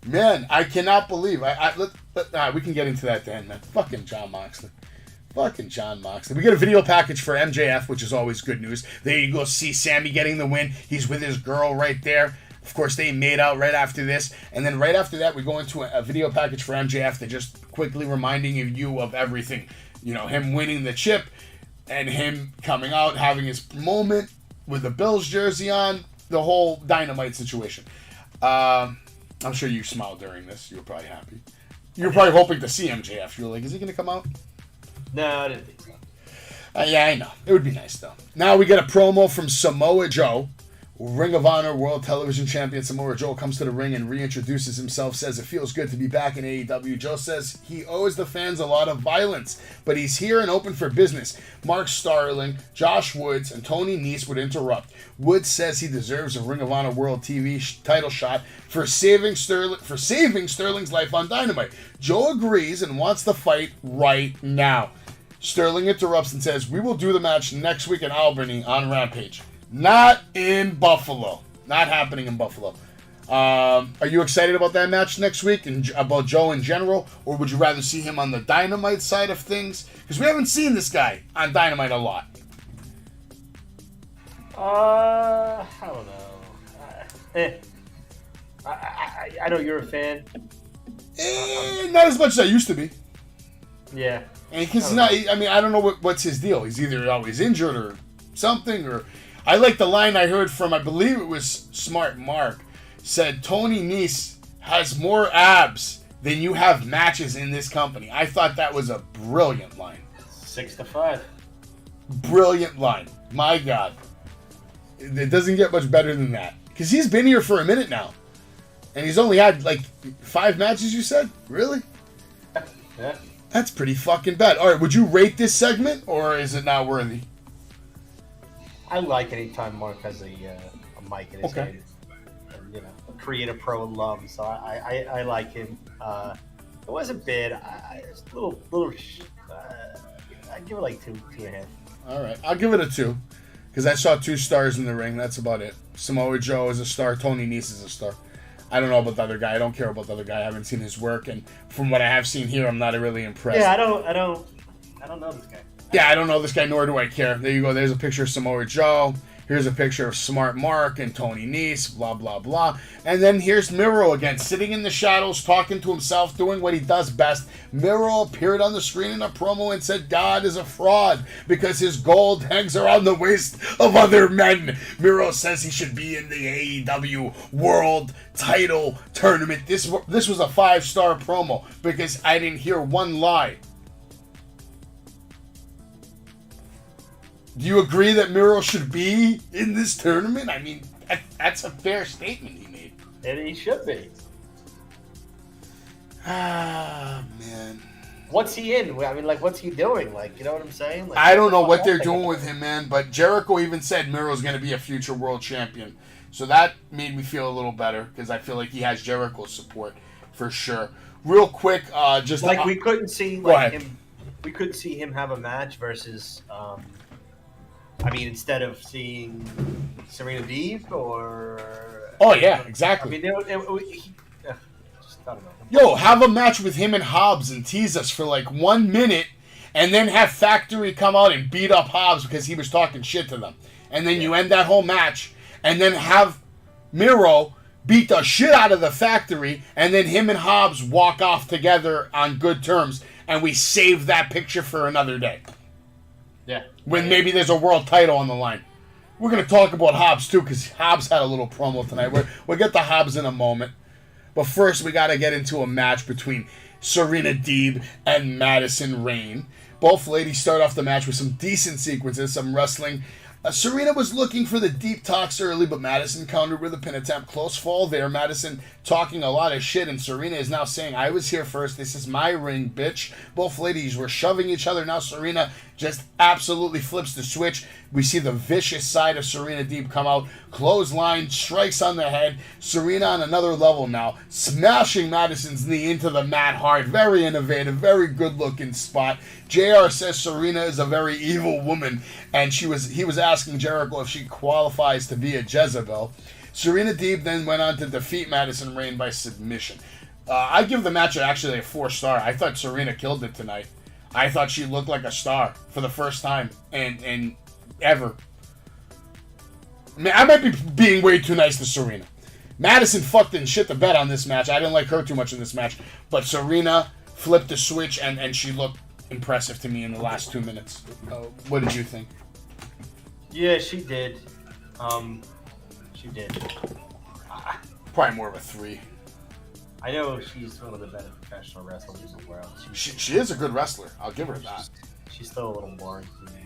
Man, I cannot believe. We can get into that then, man. Fucking Jon Moxley. Fucking Jon Moxley. We get a video package for MJF, which is always good news. There you go, see Sammy getting the win. He's with his girl right there. Of course, they made out right after this. And then right after that, we go into a video package for MJF that just quickly reminding you of everything. You know, him winning the chip and him coming out, having his moment with the Bills jersey on, the whole Dynamite situation. I'm sure you smiled during this. You were probably happy. You were probably hoping to see MJF. You were like, is he going to come out? No, I didn't think so. Yeah, I know. It would be nice, though. Now we get a promo from Samoa Joe, Ring of Honor World Television Champion Samoa Joe comes to the ring and reintroduces himself, says it feels good to be back in AEW. Joe says he owes the fans a lot of violence, but he's here and open for business. Mark Starling, Josh Woods, and Tony Nese would interrupt. Woods says he deserves a Ring of Honor World TV title shot for saving Sterling's life on Dynamite. Joe agrees and wants the fight right now. Sterling interrupts and says, "We will do the match next week in Albany on Rampage." Not in Buffalo. Not happening in Buffalo. Are you excited about that match next week and about Joe in general? Or would you rather see him on the Dynamite side of things? Because we haven't seen this guy on Dynamite a lot. I don't know. I know you're a fan. Not as much as I used to be. Yeah. And because I don't know what's his deal. He's either always injured or something, or... I like the line I heard from, I believe it was Smart Mark, said Tony Nese has more abs than you have matches in this company. I thought that was a brilliant line. 6-5. Brilliant line. My God. It doesn't get much better than that. Because he's been here for a minute now. And he's only had, 5 matches, you said? Really? Yeah. That's pretty fucking bad. All right, would you rate this segment, or is it not worthy? I like anytime Mark has a mic in his hand. And, create a pro and love. So I like him. It wasn't bad. It's a little. I'd give it like 2.5. All right, I'll give it a 2 because I saw 2 stars in the ring. That's about it. Samoa Joe is a star. Tony Nese is a star. I don't know about the other guy. I don't care about the other guy. I haven't seen his work, and from what I have seen here, I'm not really impressed. Yeah, I don't know this guy. Yeah, I don't know this guy, nor do I care. There you go. There's a picture of Samoa Joe. Here's a picture of Smart Mark and Tony Nese, blah, blah, blah. And then here's Miro again, sitting in the shadows, talking to himself, doing what he does best. Miro appeared on the screen in a promo and said God is a fraud because his gold hangs around the waist of other men. Miro says he should be in the AEW World Title Tournament. This was a 5-star promo because I didn't hear one lie. Do you agree that Miro should be in this tournament? I mean, that's a fair statement he made. And he should be. Ah, man. What's he in? I mean, what's he doing? You know what I'm saying? I don't know what they're doing with him, man. But Jericho even said Miro's going to be a future world champion. So that made me feel a little better because I feel like he has Jericho's support for sure. Real quick, just... we couldn't see him... We couldn't see him have a match versus... instead of seeing Serena Deeb or... Oh, yeah, exactly. I don't know. Yo, have a match with him and Hobbs and tease us for 1 minute and then have Factory come out and beat up Hobbs because he was talking shit to them. And then you end that whole match and then have Miro beat the shit out of the Factory and then him and Hobbs walk off together on good terms and we save that picture for another day. Yeah. When maybe there's a world title on the line. We're going to talk about Hobbs, too, because Hobbs had a little promo tonight. We'll get to Hobbs in a moment. But first, we got to get into a match between Serena Deeb and Madison Rayne. Both ladies start off the match with some decent sequences, some wrestling. Serena was looking for the deep talks early, but Madison countered with a pin attempt. Close fall there. Madison talking a lot of shit, and Serena is now saying, I was here first. This is my ring, bitch. Both ladies were shoving each other. Now Serena just absolutely flips the switch. We see the vicious side of Serena Deeb come out. Clothesline, strikes on the head. Serena on another level now, smashing Madison's knee into the mat hard. Very innovative, very good-looking spot. JR says Serena is a very evil woman, and he was asking Jericho if she qualifies to be a Jezebel. Serena Deeb then went on to defeat Madison Rayne by submission. I give the match actually a 4-star. I thought Serena killed it tonight. I thought she looked like a star for the first time and ever. I might be being way too nice to Serena. Madison fucked and shit the bed on this match. I didn't like her too much in this match. But Serena flipped the switch and she looked impressive to me in the last 2 minutes. What did you think? Yeah, she did. She did. Probably more of a 3. I know she's one of the better professional wrestlers in the world. She is a good wrestler. I'll give her that. She's still a little boring to me.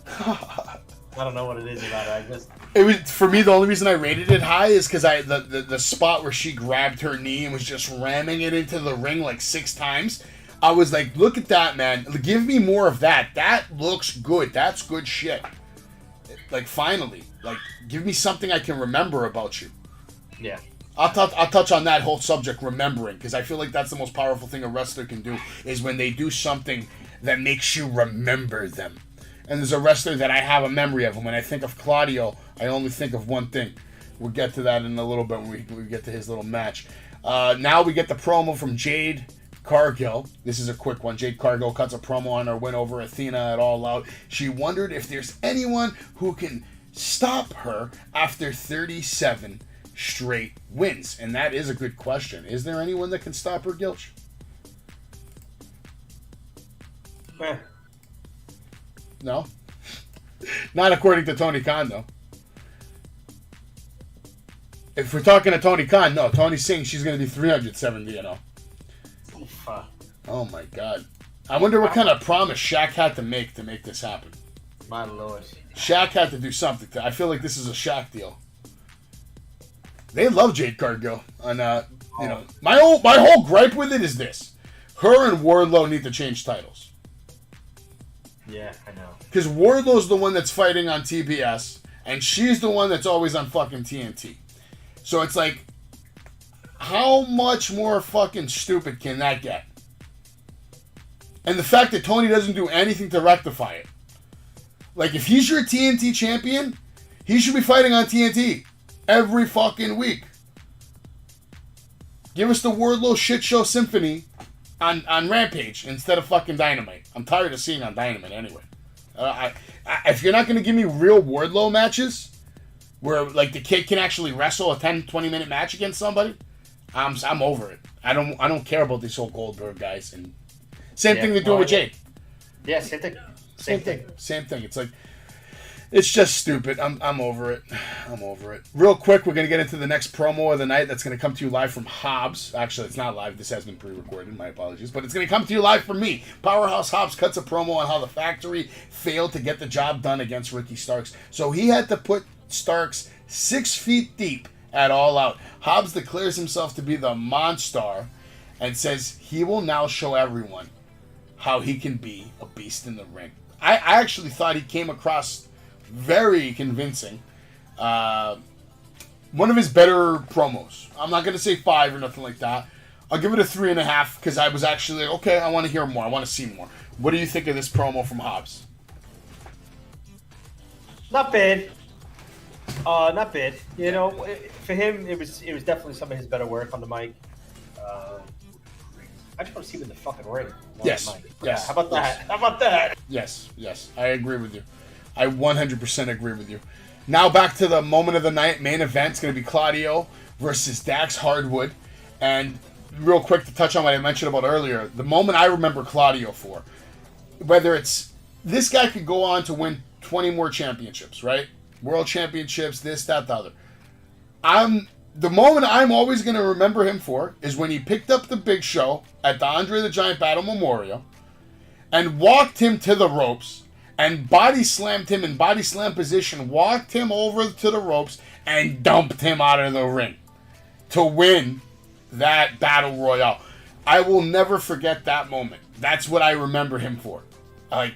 I don't know what it is about her. It was, for me, the only reason I rated it high is because the spot where she grabbed her knee and was just ramming it into the ring like 6 times. I was like, look at that, man. Give me more of that. That looks good. That's good shit. Like, finally. Like, give me something I can remember about you. Yeah. I'll touch on that whole subject, remembering, because I feel like that's the most powerful thing a wrestler can do, is when they do something that makes you remember them. And there's a wrestler that I have a memory of, and when I think of Claudio, I only think of one thing. We'll get to that in a little bit when we get to his little match. Now we get the promo from Jade Cargill. This is a quick one. Jade Cargill cuts a promo on her win over Athena at All Out. She wondered if there's anyone who can stop her after 37 straight wins. And that is a good question. Is there anyone that can stop her, Gilch? No? Not according to Tony Khan, though. If we're talking to Tony Khan, no. Tony's saying she's going to be 370-0. Oh, my God. I wonder what kind of promise Shaq had to make this happen. My lord. Shaq had to do something. I feel like this is a Shaq deal. They love Jade Cargill. And, you know, my whole gripe with it is this. Her and Wardlow need to change titles. Yeah, I know. Because Wardlow's the one that's fighting on TBS, and she's the one that's always on fucking TNT. So it's like, how much more fucking stupid can that get? And the fact that Tony doesn't do anything to rectify it. Like, if he's your TNT champion, he should be fighting on TNT every fucking week. Give us the Wardlow shit show symphony on Rampage instead of fucking Dynamite. I'm tired of seeing on Dynamite anyway. If you're not going to give me real Wardlow matches where like the kid can actually wrestle a 10-20 minute match against somebody, I'm over it. I don't care about these whole Goldberg guys. And same thing they do with Jade. Yeah, same thing. Same thing. Same thing. It's like, it's just stupid. I'm over it. I'm over it. Real quick, we're going to get into the next promo of the night that's going to come to you live from Hobbs. Actually, it's not live. This has been pre-recorded. My apologies. But it's going to come to you live from me. Powerhouse Hobbs cuts a promo on how the factory failed to get the job done against Ricky Starks. So he had to put Starks 6 feet deep at All Out. Hobbs declares himself to be the Monstar and says he will now show everyone how he can be a beast in the ring. I actually thought he came across very convincing. One of his better promos. I'm not going to say 5 or nothing like that. I'll give it a 3.5 because I was actually like, okay, I want to hear more. I want to see more. What do you think of this promo from Hobbs? Not bad. Not bad. You know, for him, it was definitely some of his better work on the mic. I just want to see him in the fucking ring. Yes. Yes. Yes. How about that? Yes. How about that? Yes. I agree with you. I 100% agree with you. Now back to the moment of the night. Main event's going to be Claudio versus Dax Hardwood. And real quick to touch on what I mentioned about earlier, the moment I remember Claudio for, whether it's, this guy could go on to win 20 more championships, right? World championships, this, that, the other. The moment I'm always going to remember him for is when he picked up the Big Show at the Andre the Giant Battle Memorial and walked him to the ropes and body slammed him in body slam position, walked him over to the ropes, and dumped him out of the ring to win that Battle Royale. I will never forget that moment. That's what I remember him for. To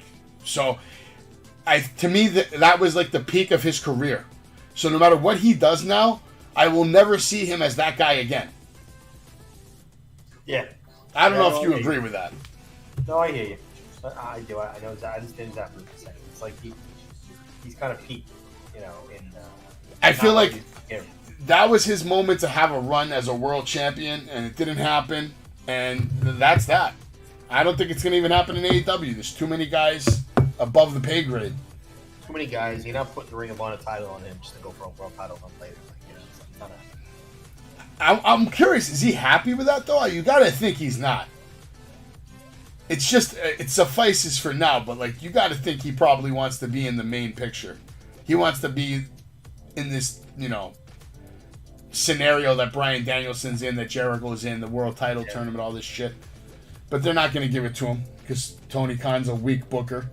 me, that was like the peak of his career. So no matter what he does now, I will never see him as that guy again. Yeah. I don't know if you agree with that. No, I hear you. I do. I know. I understand exactly what you're saying. It's like he's kind of peaked, you know. I feel like that was his moment to have a run as a world champion, and it didn't happen. And that's that. I don't think it's going to even happen in AEW. There's too many guys above the pay grade. Too many guys. You're not putting the Ring of Honor title on him just to go for a world title on later. I'm curious, is he happy with that, though? You gotta think he's not. It's just, it suffices for now, but, like, you gotta think he probably wants to be in the main picture. He wants to be in this, you know, scenario that Brian Danielson's in, that Jericho's in, the world title tournament, all this shit. But they're not gonna give it to him, because Tony Khan's a weak booker.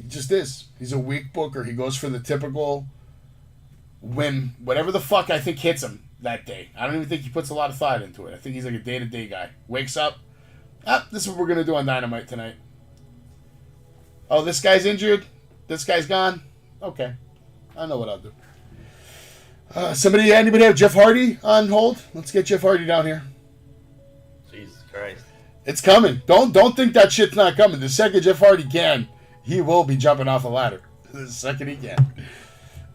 He just is. He's a weak booker. He goes for the typical whim, whatever the fuck I think hits him that day. I don't even think he puts a lot of thought into it. I think he's like a day-to-day guy. Wakes up, this is what we're going to do on Dynamite tonight. Oh, this guy's injured? This guy's gone? Okay. I know what I'll do. Anybody have Jeff Hardy on hold? Let's get Jeff Hardy down here. Jesus Christ. It's coming. Don't think that shit's not coming. The second Jeff Hardy can, he will be jumping off the ladder. The second he can.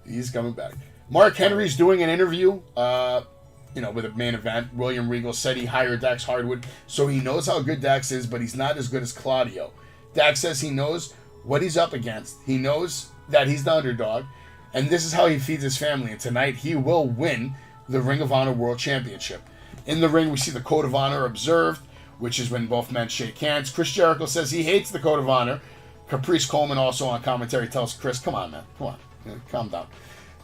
He's coming back. Mark Henry's doing an interview, with a main event. William Regal said he hired Dax Hardwood, so he knows how good Dax is, but he's not as good as Claudio. Dax says he knows what he's up against. He knows that he's the underdog, and this is how he feeds his family. And tonight, he will win the Ring of Honor World Championship. In the ring, we see the Code of Honor observed, which is when both men shake hands. Chris Jericho says he hates the Code of Honor. Caprice Coleman also on commentary tells Chris, come on, man. Come on. Calm down.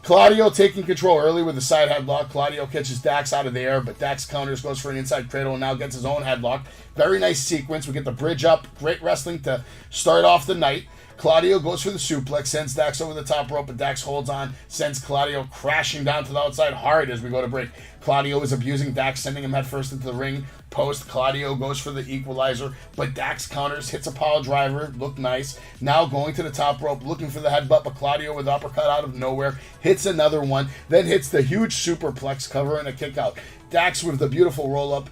Claudio taking control early with a side headlock. Claudio catches Dax out of the air, but Dax counters, goes for an inside cradle, and now gets his own headlock. Very nice sequence. We get the bridge up. Great wrestling to start off the night. Claudio goes for the suplex, sends Dax over the top rope, but Dax holds on, sends Claudio crashing down to the outside hard as we go to break. Claudio is abusing Dax, sending him headfirst into the ring. Post, Claudio goes for the equalizer, but Dax counters, hits a pile driver, looked nice. Now going to the top rope, looking for the headbutt, but Claudio with uppercut out of nowhere, hits another one, then hits the huge superplex cover and a kick out. Dax with the beautiful roll-up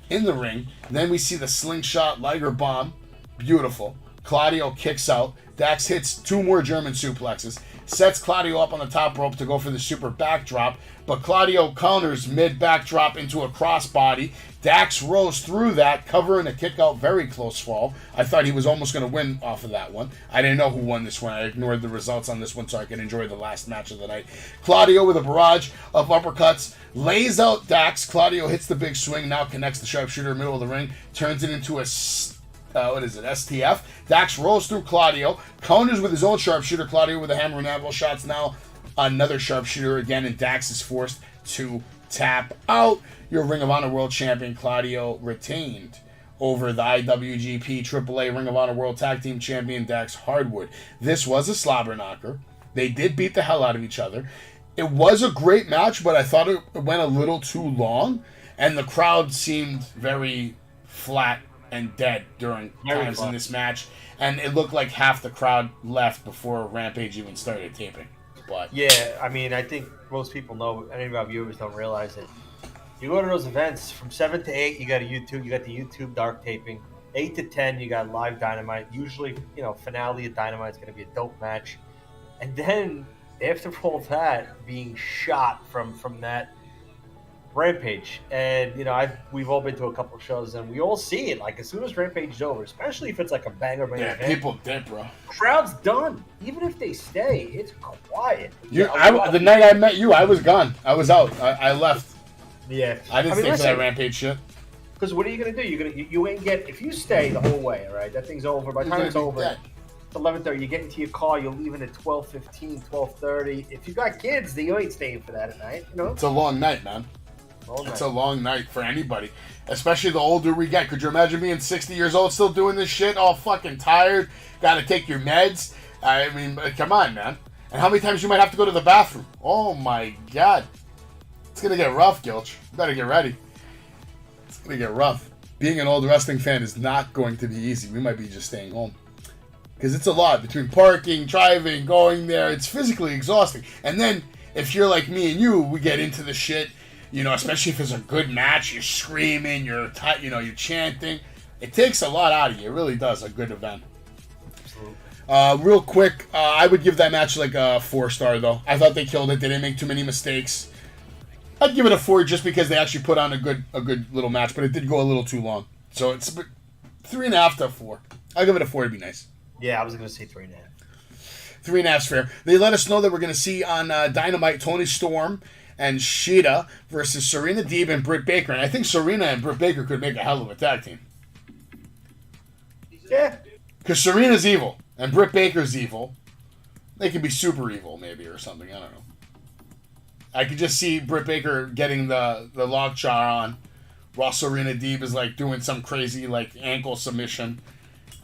in the ring. Then we see the slingshot Liger bomb, beautiful. Claudio kicks out. Dax hits 2 more German suplexes, sets Claudio up on the top rope to go for the super backdrop, but Claudio counters mid-backdrop into a crossbody. Dax rolls through that, covering a kick out, very close fall. I thought he was almost going to win off of that one. I didn't know who won this one. I ignored the results on this one so I could enjoy the last match of the night. Claudio with a barrage of uppercuts, lays out Dax. Claudio hits the big swing, now connects the sharpshooter middle of the ring, turns it into a STF. Dax rolls through Claudio, counters with his own sharpshooter. Claudio with a hammer and anvil shots. Now another sharpshooter again, and Dax is forced to tap out. Your Ring of Honor World Champion Claudio retained over the IWGP AAA Ring of Honor World Tag Team Champion Dax Hardwood. This was a slobber knocker. They did beat the hell out of each other. It was a great match, but I thought it went a little too long, and the crowd seemed very flat and dead during times in this match, and it looked like half the crowd left before Rampage even started taping. But yeah, I mean, I think most people know. Any of our viewers don't realize it. You go to those events from 7 to 8. You got the YouTube dark taping. 8 to 10, you got live Dynamite. Usually, finale of Dynamite is going to be a dope match, and then after all that, being shot from that Rampage, and we've all been to a couple of shows, and we all see it. Like as soon as Rampage is over, especially if it's like a banger main event, people did, bro. Crowd's done. Even if they stay, it's quiet. The night I met you, I was gone. I was out. I left. Yeah, I didn't stay for that Rampage shit. Because what are you gonna do? You ain't get if you stay the whole way. All right, that thing's over. By the time it's over, it's 11:30. You get into your car. You're leaving at 12:15, 12:30. If you got kids, then you ain't staying for that at night. It's a long night, man. It's a long night for anybody, especially the older we get. Could you imagine being 60 years old still doing this shit, all fucking tired, got to take your meds? I mean, come on, man. And how many times you might have to go to the bathroom? Oh, my God. It's going to get rough, Gilch. You better get ready. It's going to get rough. Being an old wrestling fan is not going to be easy. We might be just staying home. Because it's a lot. Between parking, driving, going there, it's physically exhausting. And then, if you're like me and you, we get into the shit. Especially if it's a good match, you're screaming, you're chanting. It takes a lot out of you. It really does, a good event. Absolutely. Real quick, I would give that match like a 4-star, though. I thought they killed it. They didn't make too many mistakes. I'd give it a 4 just because they actually put on a good little match, but it did go a little too long. So it's 3.5 to 4. I'll give it a 4 to be nice. Yeah, I was going to say 3.5. 3.5's fair. They let us know that we're going to see on Dynamite Toni Storm and Shida versus Serena Deeb and Britt Baker. And I think Serena and Britt Baker could make a hell of a tag team. Yeah. Because Serena's evil, and Britt Baker's evil. They could be super evil, maybe, or something. I don't know. I could just see Britt Baker getting the lockjaw on, while Serena Deeb is, doing some crazy, ankle submission,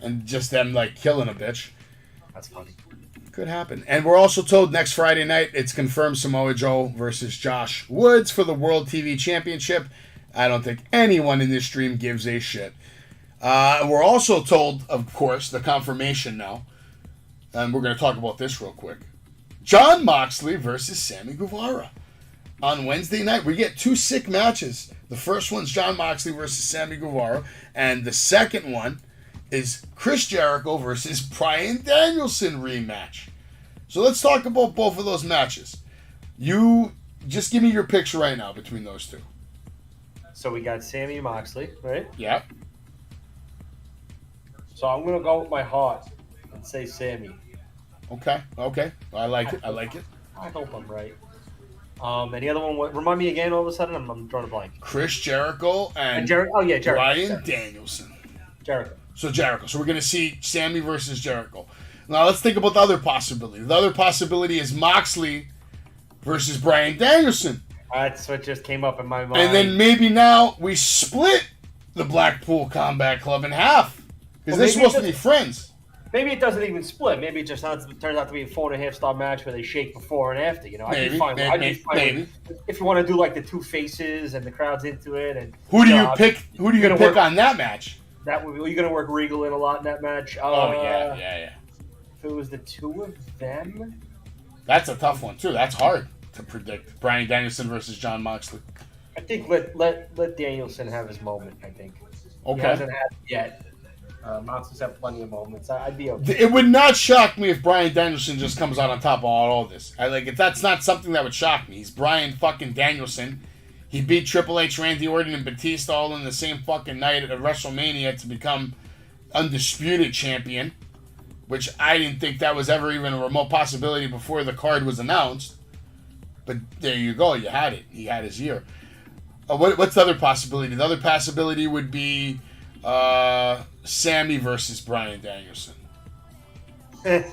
and just them, killing a bitch. That's funny. Could happen. And we're also told next Friday night it's confirmed Samoa Joe versus Josh Woods for the World TV Championship. I don't think anyone in this stream gives a shit. We're also told, of course, the confirmation now, and we're going to talk about this real quick. Jon Moxley versus Sammy Guevara. On Wednesday night, we get 2 sick matches. The first one's Jon Moxley versus Sammy Guevara, and the second one is Chris Jericho versus Bryan Danielson rematch. So let's talk about both of those matches. You just give me your picture right now between those two. So we got Sammy and Moxley, right? Yeah. So I'm gonna go with my heart and say Sammy. Okay. I like it. I hope I'm right. And the other one, remind me again. All of a sudden, I'm drawing a blank. Chris Jericho and Jericho. Oh yeah, Jericho. Bryan Danielson. Jericho. So Jericho. So we're going to see Sammy versus Jericho. Now let's think about the other possibility. The other possibility is Moxley versus Bryan Danielson. That's what just came up in my mind. And then maybe now we split the Blackpool Combat Club in half. Because they're supposed to be friends. Maybe it doesn't even split. Maybe it just turns out to be a 4.5-star match where they shake before and after. You know, I'd be fine. Maybe. If you want to do like the 2 faces and the crowd's into it, and who do you pick? Who do you pick on that match? That would be, you're going to work Regal in a lot in that match. Yeah. If it was the 2 of them, that's a tough one too. That's hard to predict. Bryan Danielson versus Jon Moxley. I think let Danielson have his moment. I think. Okay. He hasn't had it yet. Moxley's had plenty of moments. I'd be okay. It would not shock me if Bryan Danielson just comes out on top of all this. That's not something that would shock me. He's Bryan fucking Danielson. He beat Triple H, Randy Orton, and Batista all in the same fucking night at WrestleMania to become undisputed champion, which I didn't think that was ever even a remote possibility before the card was announced. But there you go. You had it. He had his year. What's the other possibility? The other possibility would be Sammy versus Bryan Danielson. That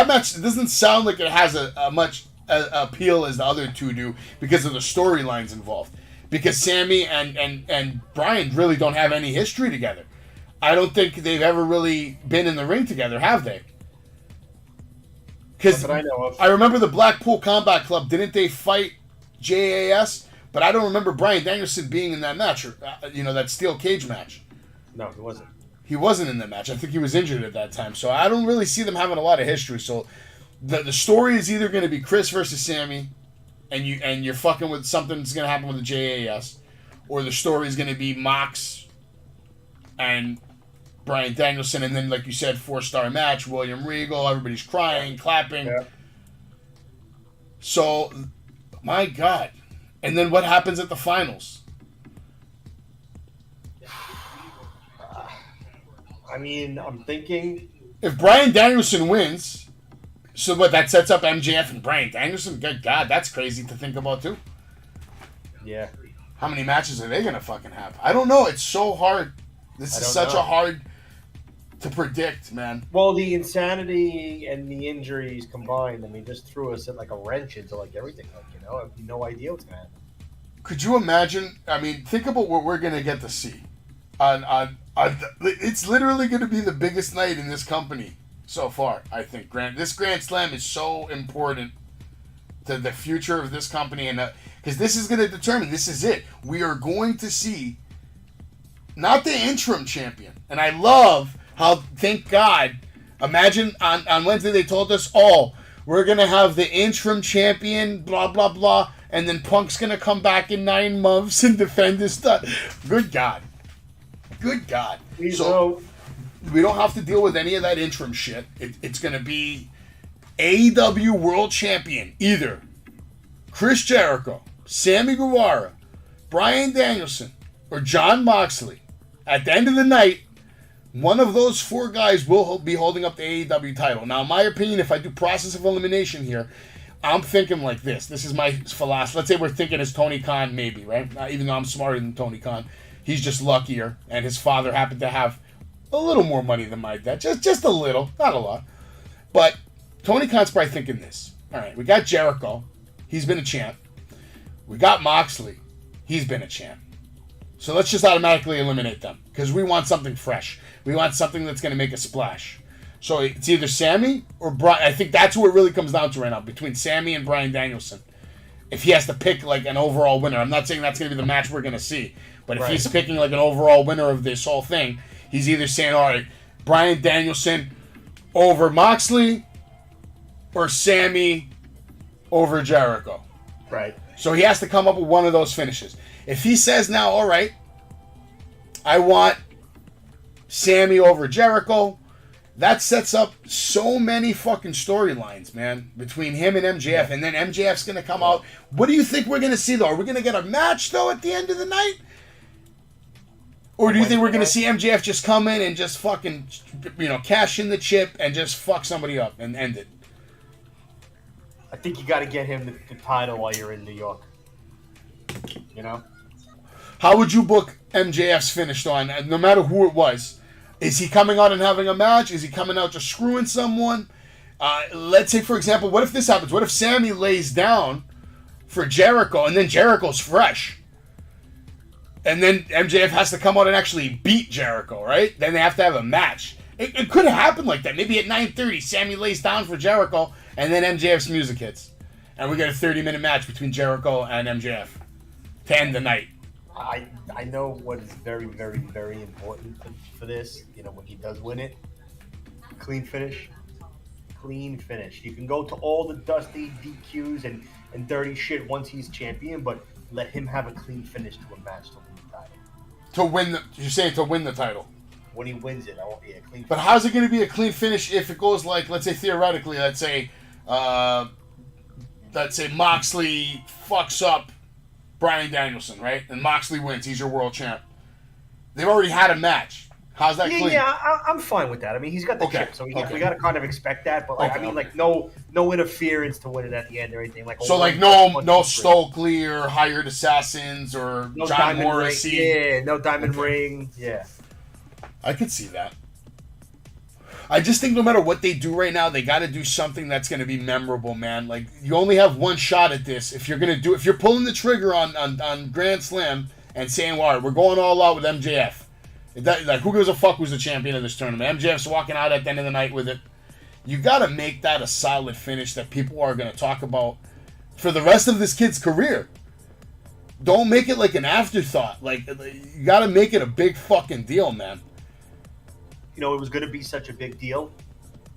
match doesn't sound like it has a much appeal as the other two do because of the storylines involved. Because Sammy and Bryan really don't have any history together. I don't think they've ever really been in the ring together, have they? Because I remember the Blackpool Combat Club. Didn't they fight JAS? But I don't remember Bryan Danielson being in that match, or that steel cage match. No, he wasn't. He wasn't in that match. I think he was injured at that time. So I don't really see them having a lot of history. So the story is either going to be Chris versus Sammy, and you're fucking with something that's going to happen with the JAS, or the story is going to be Mox and Bryan Danielson, and then, like you said, 4-star match, William Regal, everybody's crying, clapping. Yeah. So, my God. And then what happens at the finals? I mean, I'm thinking... If Bryan Danielson wins, so what, that sets up MJF and Bryan Danielson? Good God, that's crazy to think about, too. Yeah. How many matches are they going to fucking have? I don't know. It's so hard. This is such a hard to predict, man. Well, the insanity and the injuries combined, I mean, just threw us at like a wrench into like everything. I have no idea what's going to happen. Could you imagine? I mean, think about what we're going to get to see. It's literally going to be the biggest night in this company so far, I think. This Grand Slam is so important to the future of this company, and because this is going to determine, this is it. We are going to see not the interim champion. And I love how, thank God, imagine on Wednesday they told us, we're going to have the interim champion, blah, blah, blah, and then Punk's going to come back in 9 months and defend his stuff. Good God. Good God. So we don't have to deal with any of that interim shit. It's going to be AEW World Champion, either Chris Jericho, Sammy Guevara, Bryan Danielson, or Jon Moxley. At the end of the night, one of those 4 guys will be holding up the AEW title. Now, in my opinion, if I do process of elimination here, I'm thinking like this. This is my philosophy. Let's say we're thinking as Tony Khan, maybe, right? Even though I'm smarter than Tony Khan. He's just luckier, and his father happened to have a little more money than my dad. Just a little, not a lot. But Tony Khan's probably thinking this. All right, we got Jericho. He's been a champ. We got Moxley. He's been a champ. So let's just automatically eliminate them because we want something fresh. We want something that's going to make a splash. So it's either Sammy or Brian. I think that's what it really comes down to right now, between Sammy and Brian Danielson. If he has to pick like an overall winner, I'm not saying that's going to be the match we're going to see, but if he's picking like an overall winner of this whole thing, he's either saying, all right, Brian Danielson over Moxley or Sammy over Jericho. Right. So he has to come up with one of those finishes. If he says now, all right, I want Sammy over Jericho, that sets up so many fucking storylines, man, between him and MJF. And then MJF's going to come out. What do you think we're going to see, though? Are we going to get a match, though, at the end of the night? Or do you think we're going to see MJF just come in and just fucking, cash in the chip and just fuck somebody up and end it? I think you got to get him the title while you're in New York. You know? How would you book MJF's finish, though, no matter who it was? Is he coming out and having a match? Is he coming out just screwing someone? Let's say, for example, what if this happens? What if Sammy lays down for Jericho and then Jericho's fresh? And then MJF has to come out and actually beat Jericho, right? Then they have to have a match. It could happen like that. Maybe at 9:30, Sammy lays down for Jericho and then MJF's music hits. And we get a 30-minute match between Jericho and MJF to end the night. I know what is very, very, very important for this, when he does win it. Clean finish. Clean finish. You can go to all the dusty DQs and dirty shit once he's champion, but let him have a clean finish to a match to win the title. You're saying to win the title? When he wins it, I won't be a clean finish. But how's it going to be a clean finish if it goes like, let's say theoretically, let's say Moxley fucks up Brian Danielson, right? And Moxley wins. He's your world champ. They've already had a match. How's that clean? Yeah, I'm fine with that. I mean, he's got the chip, so we got to kind of expect that. But no interference to win it at the end or anything. No Stokely or hired assassins or no John Morrissey. Yeah, no diamond ring. Yeah, I could see that. I just think no matter what they do right now, they got to do something that's going to be memorable, man. Like, you only have one shot at this. If you're pulling the trigger on Grand Slam and saying, all right, we're going all out with MJF. Who gives a fuck who's the champion of this tournament? MJF's walking out at the end of the night with it. You got to make that a solid finish that people are going to talk about for the rest of this kid's career. Don't make it like an afterthought. You got to make it a big fucking deal, man. It was going to be such a big deal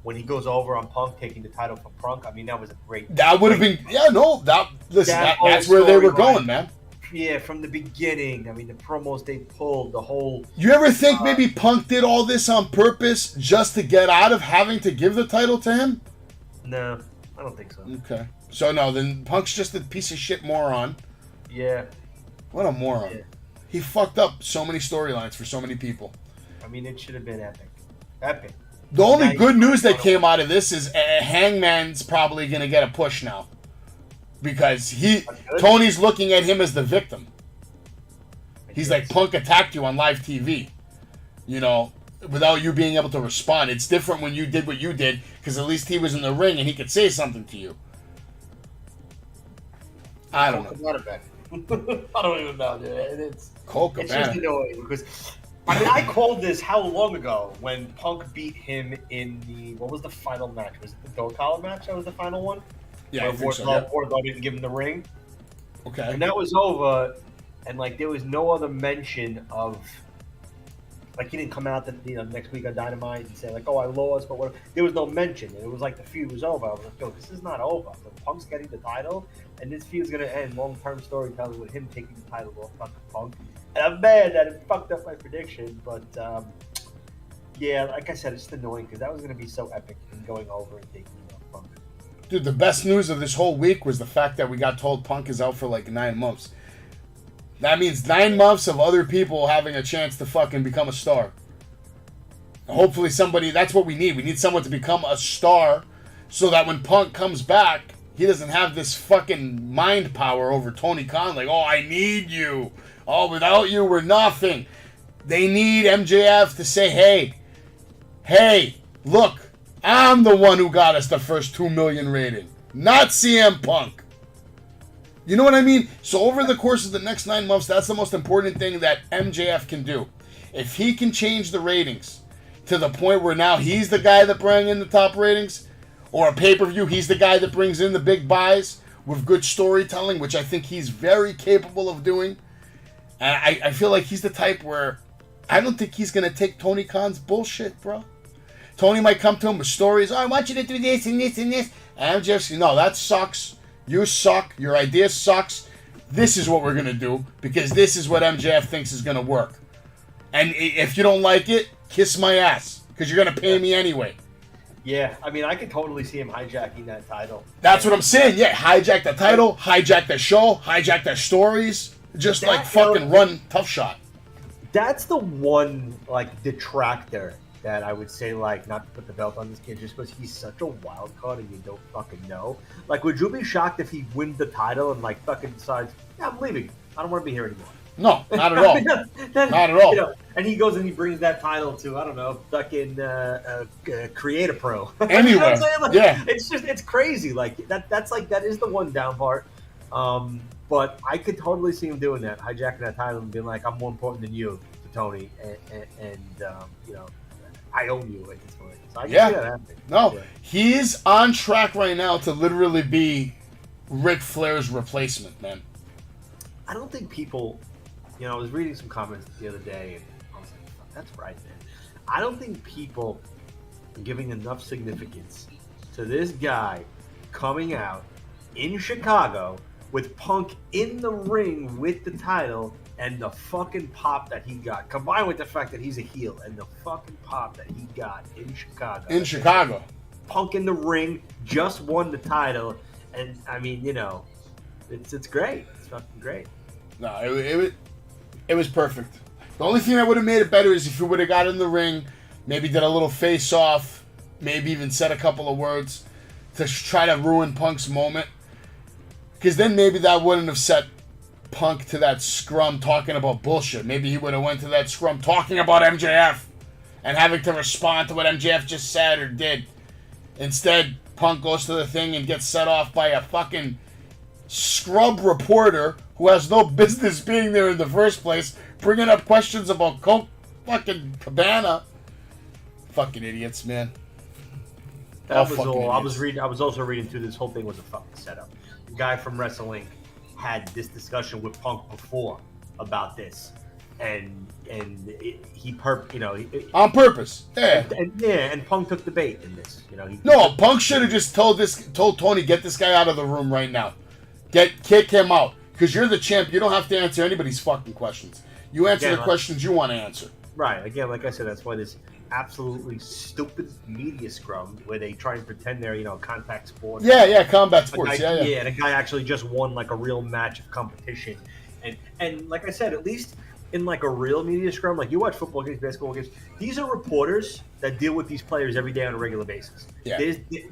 when he goes over on Punk, taking the title from Punk. I mean, that was a great... That would have been... Yeah, no. That's where they were going, man. Yeah, from the beginning. I mean, the promos they pulled, the whole... You ever think maybe Punk did all this on purpose just to get out of having to give the title to him? No, I don't think so. Okay. So, no, then Punk's just a piece of shit moron. Yeah. What a moron. Yeah. He fucked up so many storylines for so many people. I mean, it should have been epic. Epic. The only good news that came out of this is Hangman's probably going to get a push now. Because Tony's looking at him as the victim. He's like, Punk attacked you on live TV. Without you being able to respond. It's different when you did what you did, because at least he was in the ring and he could say something to you. I don't know. I don't even know, dude. It's Cabana. It's just annoying because... I mean, I called this how long ago when Punk beat him in what was the final match? Was it the Go Collar match that was the final one? Yeah, I think so. Yeah. Wardlow didn't give him the ring. Okay. And that was over, and there was no other mention of, he didn't come out next week on Dynamite and say oh, I lost, but whatever. There was no mention. It was like the feud was over. I was like, yo, this is not over. Punk's getting the title, and this feud's gonna end long-term storytelling with him taking the title off Punk. And I'm mad that it fucked up my prediction, but yeah, like I said, it's just annoying because that was going to be so epic and going over and taking Punk. Dude, the best news of this whole week was the fact that we got told Punk is out for 9 months. That means 9 months of other people having a chance to fucking become a star. Hopefully that's what we need. We need someone to become a star so that when Punk comes back, he doesn't have this fucking mind power over Tony Khan. Oh, I need you. Oh, without you, we're nothing. They need MJF to say, hey, look, I'm the one who got us the first 2 million rating, not CM Punk. You know what I mean? So over the course of the next 9 months, that's the most important thing that MJF can do. If he can change the ratings to the point where now he's the guy that brings in the top ratings, or a pay-per-view, he's the guy that brings in the big buys with good storytelling, which I think he's very capable of doing. And I feel like he's the type where I don't think he's going to take Tony Khan's bullshit, bro. Tony might come to him with stories. Oh, I want you to do this and this and this. And I'm just, no, that sucks. You suck. Your idea sucks. This is what we're going to do because this is what MJF thinks is going to work. And if you don't like it, kiss my ass because you're going to pay me anyway. Yeah, I mean, I could totally see him hijacking that title. That's what I'm saying. Yeah, hijack the title, hijack the show, hijack their stories. Just like fucking run Tough Shot. That's the one, like, detractor that I would say, like, not to put the belt on this kid just because he's such a wild card and you don't fucking know. Like, would you be shocked if he wins the title and, like, fucking decides, yeah, I'm leaving. I don't want to be here anymore. No, not at all. Not at all. You know, and he goes and he brings that title to, I don't know, fucking Creator Pro. Anyway, you know what I'm saying? Like, yeah. It's crazy. Like, that is the one down part. But I could totally see him doing that, hijacking that title and being like, I'm more important than you to Tony. And you know, I own you at this point. So I can see that happening. No, yeah. He's on track right now to literally be Ric Flair's replacement, man. I don't think people, you know, I was reading some comments the other day and I was like, fuck, that's right, man. I don't think people are giving enough significance to this guy coming out in Chicago with Punk in the ring with the title and the fucking pop that he got, combined with the fact that he's a heel and the fucking pop that he got in Chicago. In Chicago. Punk in the ring, just won the title, and I mean, you know, it's great. It's fucking great. No, it was perfect. The only thing that would have made it better is if he would have got in the ring, maybe did a little face-off, maybe even said a couple of words to try to ruin Punk's moment. Because then maybe that wouldn't have set Punk to that scrum talking about bullshit. Maybe he would have went to that scrum talking about MJF and having to respond to what MJF just said or did. Instead, Punk goes to the thing and gets set off by a fucking scrub reporter who has no business being there in the first place, bringing up questions about Coke fucking Cabana. Fucking idiots, man. That was all. I was also reading through this whole thing was a fucking setup. The guy from Wrestling had this discussion with Punk before about this, and on purpose, yeah, and Punk took the bait in this. You know, Punk should have just told Tony, get this guy out of the room right now, kick him out, because you're the champ. You don't have to answer anybody's fucking questions. You answer the questions you want to answer. Right. Again, like I said, that's why this absolutely stupid media scrum where they try and pretend they're, you know, contact sports. Yeah, combat sports. Yeah. And a guy actually just won like a real match of competition. And like I said, at least in like a real media scrum, like you watch football games, basketball games, these are reporters that deal with these players every day on a regular basis. Yeah.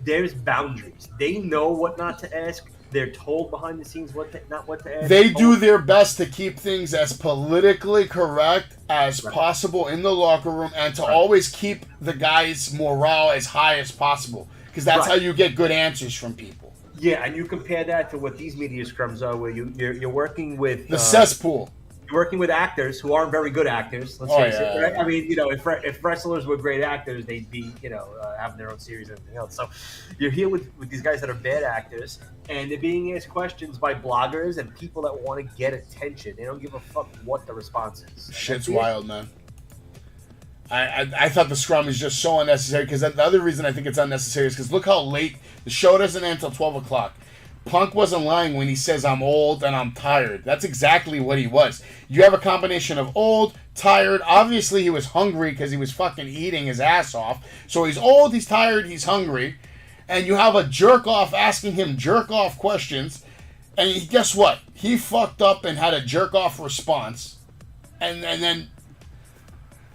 There's boundaries. They know what not to ask. They're told behind the scenes not what to ask. They do their best to keep things as politically correct as possible in the locker room and to always keep the guys' morale as high as possible, because that's how you get good answers from people. Yeah, and you compare that to what these media scrums are, where you're working with the cesspool. You're working with actors who aren't very good actors. Let's face it. Right? I mean, you know, if wrestlers were great actors, they'd be, you know, having their own series and everything else. So you're here with these guys that are bad actors, and they're being asked questions by bloggers and people that want to get attention. They don't give a fuck what the response is. Shit's wild, man. I thought the scrum is just so unnecessary, because the other reason I think it's unnecessary is because look how late the show doesn't end until 12 o'clock. Punk wasn't lying when he says I'm old and I'm tired. That's exactly what he was. You have a combination of old, tired. Obviously, he was hungry because he was fucking eating his ass off. So he's old, he's tired, he's hungry. And you have a jerk-off asking him jerk-off questions. And guess what? He fucked up and had a jerk-off response. And then,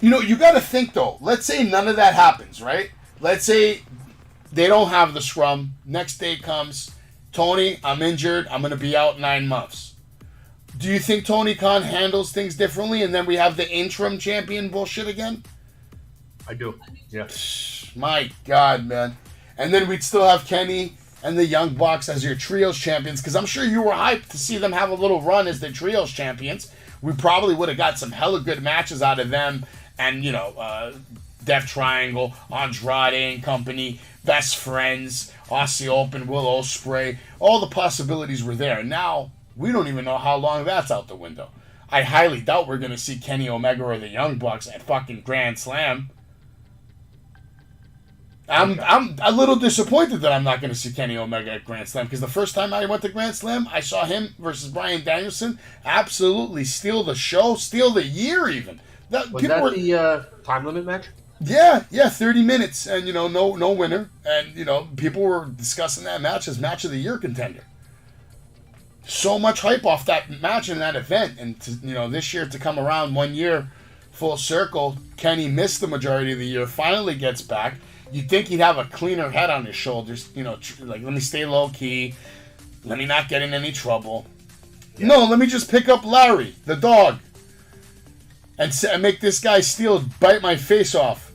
you know, you got to think, though. Let's say none of that happens, right? Let's say they don't have the scrum. Next day comes, Tony, I'm injured. I'm going to be out 9 months. Do you think Tony Khan handles things differently and then we have the interim champion bullshit again? I do. Yeah. My God, man. And then we'd still have Kenny and the Young Bucks as your trios champions, because I'm sure you were hyped to see them have a little run as the trios champions. We probably would have got some hella good matches out of them, and Death Triangle, Andrade and company, Best Friends, Aussie Open, Will Ospreay. All the possibilities were there. Now we don't even know how long that's out the window. I highly doubt we're going to see Kenny Omega or the Young Bucks at fucking Grand Slam. I'm a little disappointed that I'm not going to see Kenny Omega at Grand Slam, because the first time I went to Grand Slam, I saw him versus Brian Danielson absolutely steal the show, steal the year even. Was that the time limit match? Yeah, 30 minutes, and no winner, and people were discussing that match as match of the year contender. So much hype off that match and that event, and this year to come around 1 year full circle, Kenny missed the majority of the year, finally gets back. You'd think he'd have a cleaner head on his shoulders, like, let me stay low key, let me not get in any trouble. Yeah. No, let me just pick up Larry, the dog, and make this guy Steele bite my face off.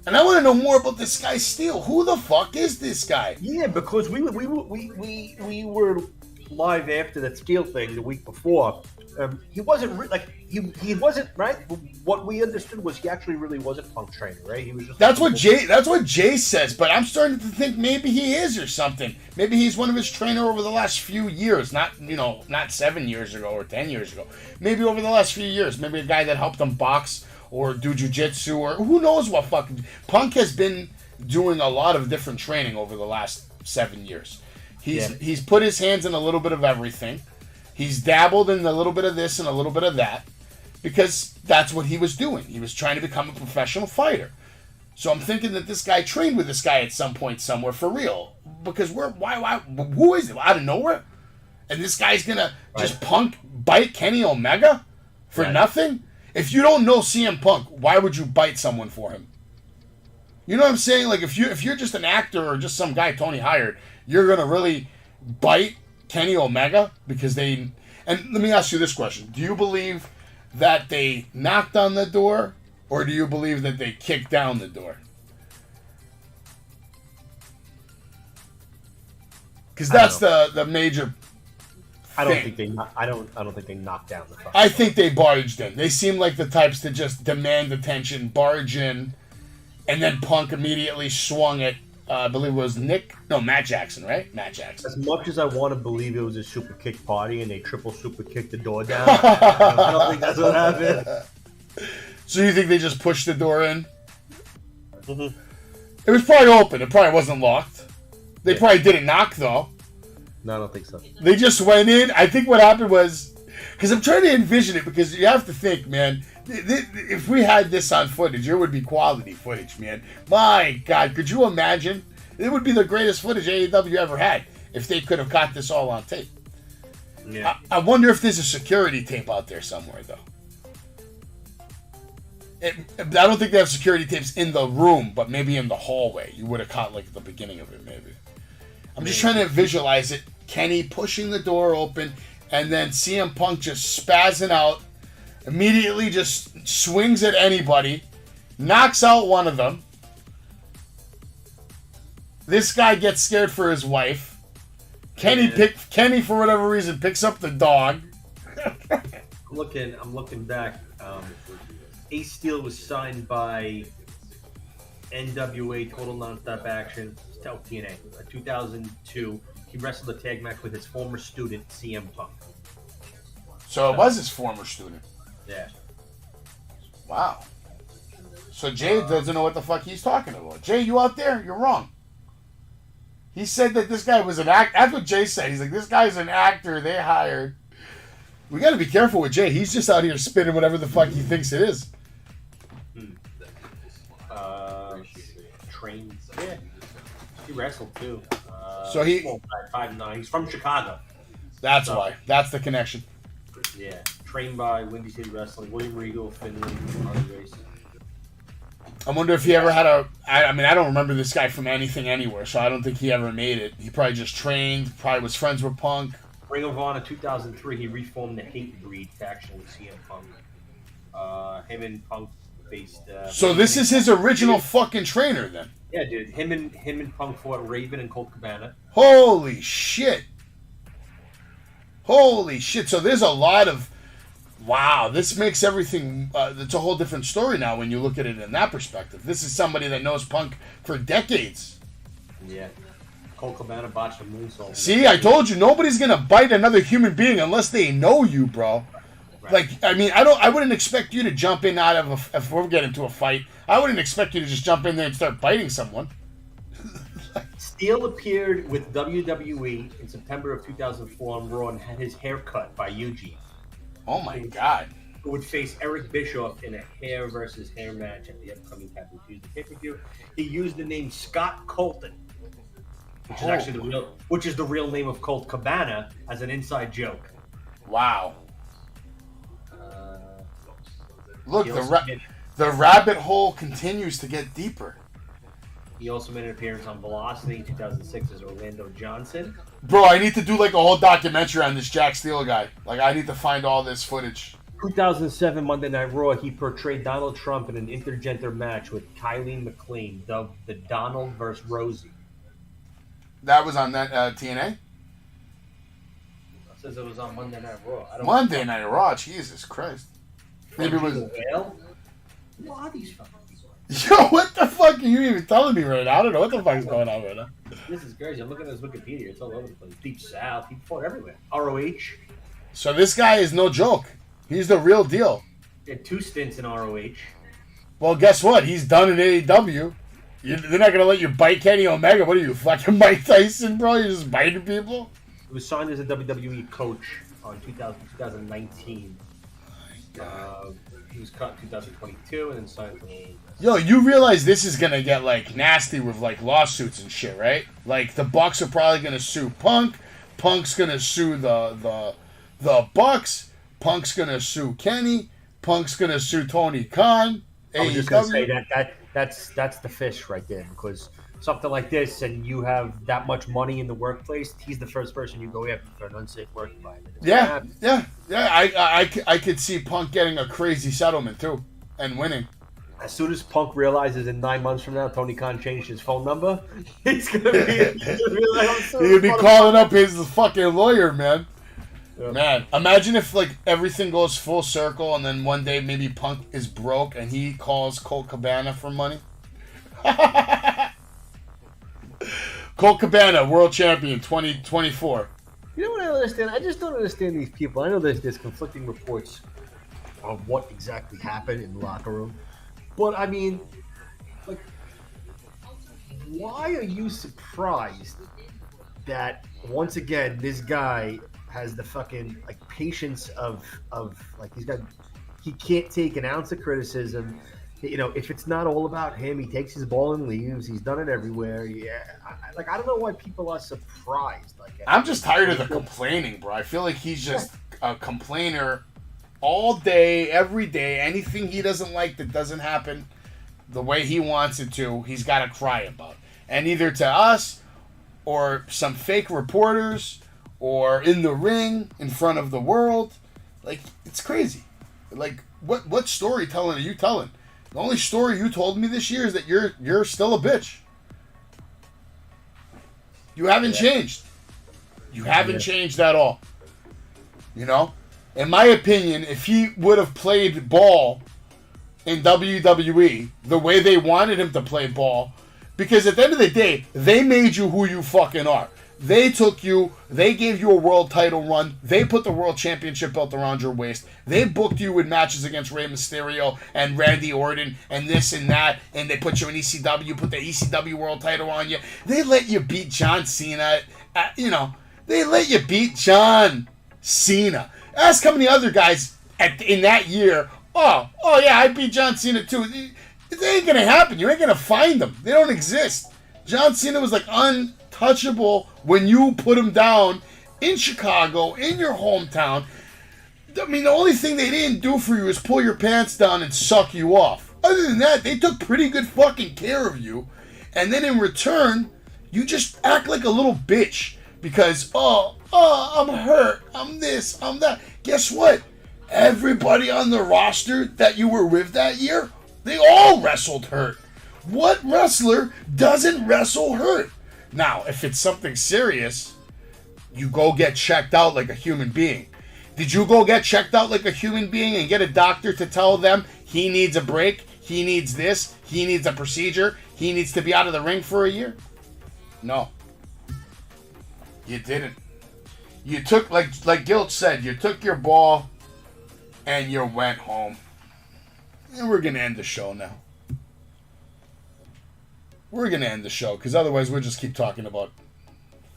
And I want to know more about this guy Steele. Who the fuck is this guy? Yeah, because we were live after that Steele thing the week before. He wasn't he wasn't right. What we understood was he actually really wasn't Punk's trainer, right? He was just. That's what Jay says. But I'm starting to think maybe he is or something. Maybe he's one of his trainer over the last few years, not 7 years ago or 10 years ago. Maybe over the last few years. Maybe a guy that helped him box or do jiu-jitsu or who knows what fucking. Punk has been doing a lot of different training over the last 7 years. He's put his hands in a little bit of everything. He's dabbled in a little bit of this and a little bit of that because that's what he was doing. He was trying to become a professional fighter. So I'm thinking that this guy trained with this guy at some point somewhere for real. Because who is it? Out of nowhere? And this guy's going to just bite Kenny Omega for nothing? If you don't know CM Punk, why would you bite someone for him? You know what I'm saying? Like if you're just an actor or just some guy Tony hired, you're going to really bite Kenny Omega because they. And let me ask you this question: do you believe that they knocked on the door, or do you believe that they kicked down the door? Because that's the major. I don't think they knocked down the. I think they barged in. They seem like the types to just demand attention, barge in, and then Punk immediately swung it. I believe it was Matt Jackson, right? Matt Jackson. As much as I want to believe it was a super kick party and they triple super kicked the door down, I don't think that's what happened. So you think they just pushed the door in? Mm-hmm. It was probably open. It probably wasn't locked. They probably didn't knock, though. No, I don't think so. They just went in. I think what happened was... Because I'm trying to envision it, because you have to think, man... If we had this on footage, it would be quality footage, man. My God, could you imagine? It would be the greatest footage AEW ever had if they could have got this all on tape. Yeah. I wonder if there's a security tape out there somewhere, though. I don't think they have security tapes in the room, but maybe in the hallway. You would have caught, like, the beginning of it, maybe. I'm just trying to visualize it. Kenny pushing the door open, and then CM Punk just spazzing out. Immediately just swings at anybody, knocks out one of them. This guy gets scared for his wife. Kenny for whatever reason picks up the dog. I'm looking back. Ace Steel was signed by NWA Total Nonstop Action to TNA. 2002, he wrestled a tag match with his former student CM Punk. So it was his former student. Yeah. Wow. So Jay doesn't know what the fuck he's talking about. Jay, you out there? You're wrong. He said that this guy was an actor. That's what Jay said. He's like, this guy's an actor they hired. We got to be careful with Jay. He's just out here spinning whatever the fuck he thinks it is. Trained. Yeah. He wrestled too. So he 5'9". He's from Chicago. That's why. That's the connection. Yeah. Trained by Windy City Wrestling, William Regal, Finley, Harley Race. I wonder if he ever had I don't remember this guy from anything anywhere, so I don't think he ever made it. He probably just trained, probably was friends with Punk. Ring of Honor 2003, he reformed the Hate Breed faction with CM Punk. Him and Punk faced... so this is his original fucking trainer, then? Yeah, dude. Him and Punk fought Raven and Colt Cabana. Holy shit. Holy shit. So there's a lot of... Wow, this makes everything... it's a whole different story now when you look at it in that perspective. This is somebody that knows Punk for decades. Yeah. Colt Cabana botched a moonsault. See, I told you, nobody's going to bite another human being unless they know you, bro. Right. Like, I mean, I wouldn't expect you to jump in out of if we're getting into a fight. I wouldn't expect you to just jump in there and start biting someone. Steele appeared with WWE in September of 2004 on Raw and had his hair cut by Eugene, Oh my god. who would face Eric Bischoff in a hair versus hair match at the upcoming Taboo Tuesday pay-per-view. He used the name Scott Colton, which is actually the real name of Colt Cabana, as an inside joke. Wow. Look, He the also made- the rabbit hole continues to get deeper. He also made an appearance on Velocity in 2006 as Orlando Johnson. Bro, I need to do like a whole documentary on this Jack Steele guy. Like, I need to find all this footage. 2007 Monday Night Raw, he portrayed Donald Trump in an intergender match with Kylie McLean, dubbed the Donald vs. Rosie. That was on that TNA? It says it was on Monday Night Raw. I don't Monday Night Raw, Jesus Christ. Maybe it was... The Whale? Who are these fucking people? Yo, what the fuck are you even telling me right now? I don't know what the fuck is going on right now. This is crazy. I'm looking at this Wikipedia. It's all over the place. Deep South. He fought everywhere. ROH. So this guy is no joke. He's the real deal. Did 2 stints in ROH. Well, guess what? He's done in AEW. They're not going to let you bite Kenny Omega. What are you, fucking Mike Tyson, bro? You're just biting people? He was signed as a WWE coach on 2019. He was cut in 2022 and then signed for the... Yo, you realize this is gonna get like nasty with like lawsuits and shit, right? Like the Bucks are probably gonna sue Punk. Punk's gonna sue the Bucks. Punk's gonna sue Kenny. Punk's gonna sue Tony Khan. I was just gonna say that's the fish right there, because something like this and you have that much money in the workplace, he's the first person you go after for an unsafe work environment. Yeah. I could see Punk getting a crazy settlement too and winning. As soon as Punk realizes in 9 months from now Tony Khan changed his phone number, he's gonna be like, He'd be calling up his fucking lawyer, man. Yeah. Man, imagine if like everything goes full circle and then one day maybe Punk is broke and he calls Colt Cabana for money. Colt Cabana, world champion, 2024. You know what I don't understand? I just don't understand these people. I know there's conflicting reports of what exactly happened in the locker room. But, I mean, like, why are you surprised that, once again, this guy has the fucking, like, patience of like, he can't take an ounce of criticism. You know, if it's not all about him, he takes his ball and leaves. He's done it everywhere. Yeah, I don't know why people are surprised. Like, I'm just tired of the complaining, bro. I feel like he's just a complainer all day, every day. Anything he doesn't like that doesn't happen the way he wants it to, he's got to cry about. And either to us or some fake reporters or in the ring in front of the world. Like, it's crazy. Like, what storytelling are you telling? The only story you told me this year is that you're still a bitch. You haven't changed. You haven't changed at all. You know? In my opinion, if he would have played ball in WWE the way they wanted him to play ball, because at the end of the day, they made you who you fucking are. They took you, they gave you a world title run, they put the world championship belt around your waist, they booked you with matches against Rey Mysterio and Randy Orton and this and that, and they put you in ECW, put the ECW world title on you. They let you beat John Cena, they let you beat John Cena. Ask how many other guys in that year, oh yeah, I beat John Cena too. It ain't gonna happen. You ain't gonna find them. They don't exist. John Cena was like untouchable when you put him down in Chicago, in your hometown. I mean, the only thing they didn't do for you is pull your pants down and suck you off. Other than that, they took pretty good fucking care of you. And then in return, you just act like a little bitch because, I'm hurt, I'm this, I'm that. Guess what? Everybody on the roster that you were with that year, they all wrestled hurt. What wrestler doesn't wrestle hurt? Now, if it's something serious, you go get checked out like a human being. Did you go get checked out like a human being and get a doctor to tell them he needs a break, he needs this, he needs a procedure, he needs to be out of the ring for a year? No. You didn't. You took, like Gilch said, you took your ball and you went home. And we're going to end the show now. We're going to end the show, because otherwise we'll just keep talking about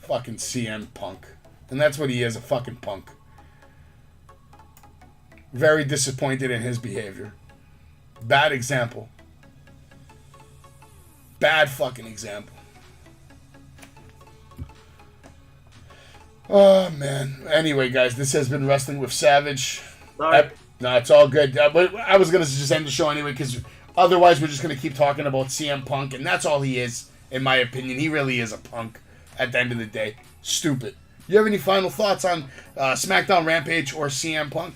fucking CM Punk. And that's what he is, a fucking punk. Very disappointed in his behavior. Bad example. Bad fucking example. Oh, man. Anyway, guys, this has been Wrestling with Savage. Sorry. No, it's all good. I was going to just end the show anyway, because otherwise we're just going to keep talking about CM Punk, and that's all he is, in my opinion. He really is a punk at the end of the day. Stupid. You have any final thoughts on Smackdown Rampage or CM Punk?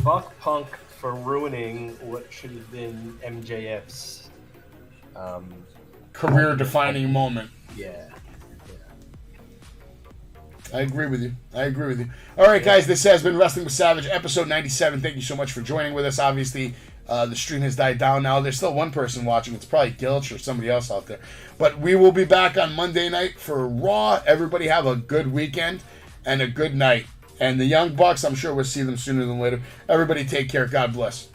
Fuck Punk for ruining what should have been MJF's career-defining moment. Yeah. I agree with you. All right, guys, this has been Wrestling with Savage, episode 97. Thank you so much for joining with us. Obviously, the stream has died down now. There's still one person watching. It's probably Gilch or somebody else out there. But we will be back on Monday night for Raw. Everybody have a good weekend and a good night. And the Young Bucks, I'm sure we'll see them sooner than later. Everybody take care. God bless.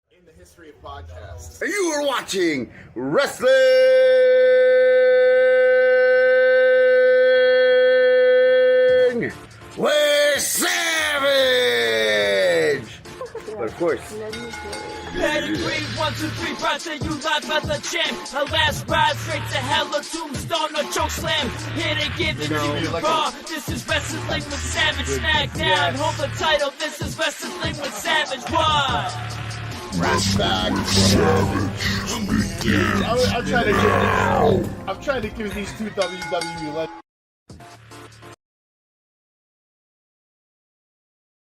In the history of podcasts. You are watching Wrestling with Savage! But of course, Pedigree, 1, 2, 3, brought to you live by the champ. A last ride straight to hell, a tombstone, a choke slam. Here to give it to you raw. This is Wrestling with Savage. Smackdown, hold the title. This is Wrestling with Savage. What? I'm trying to give these two WWE legends.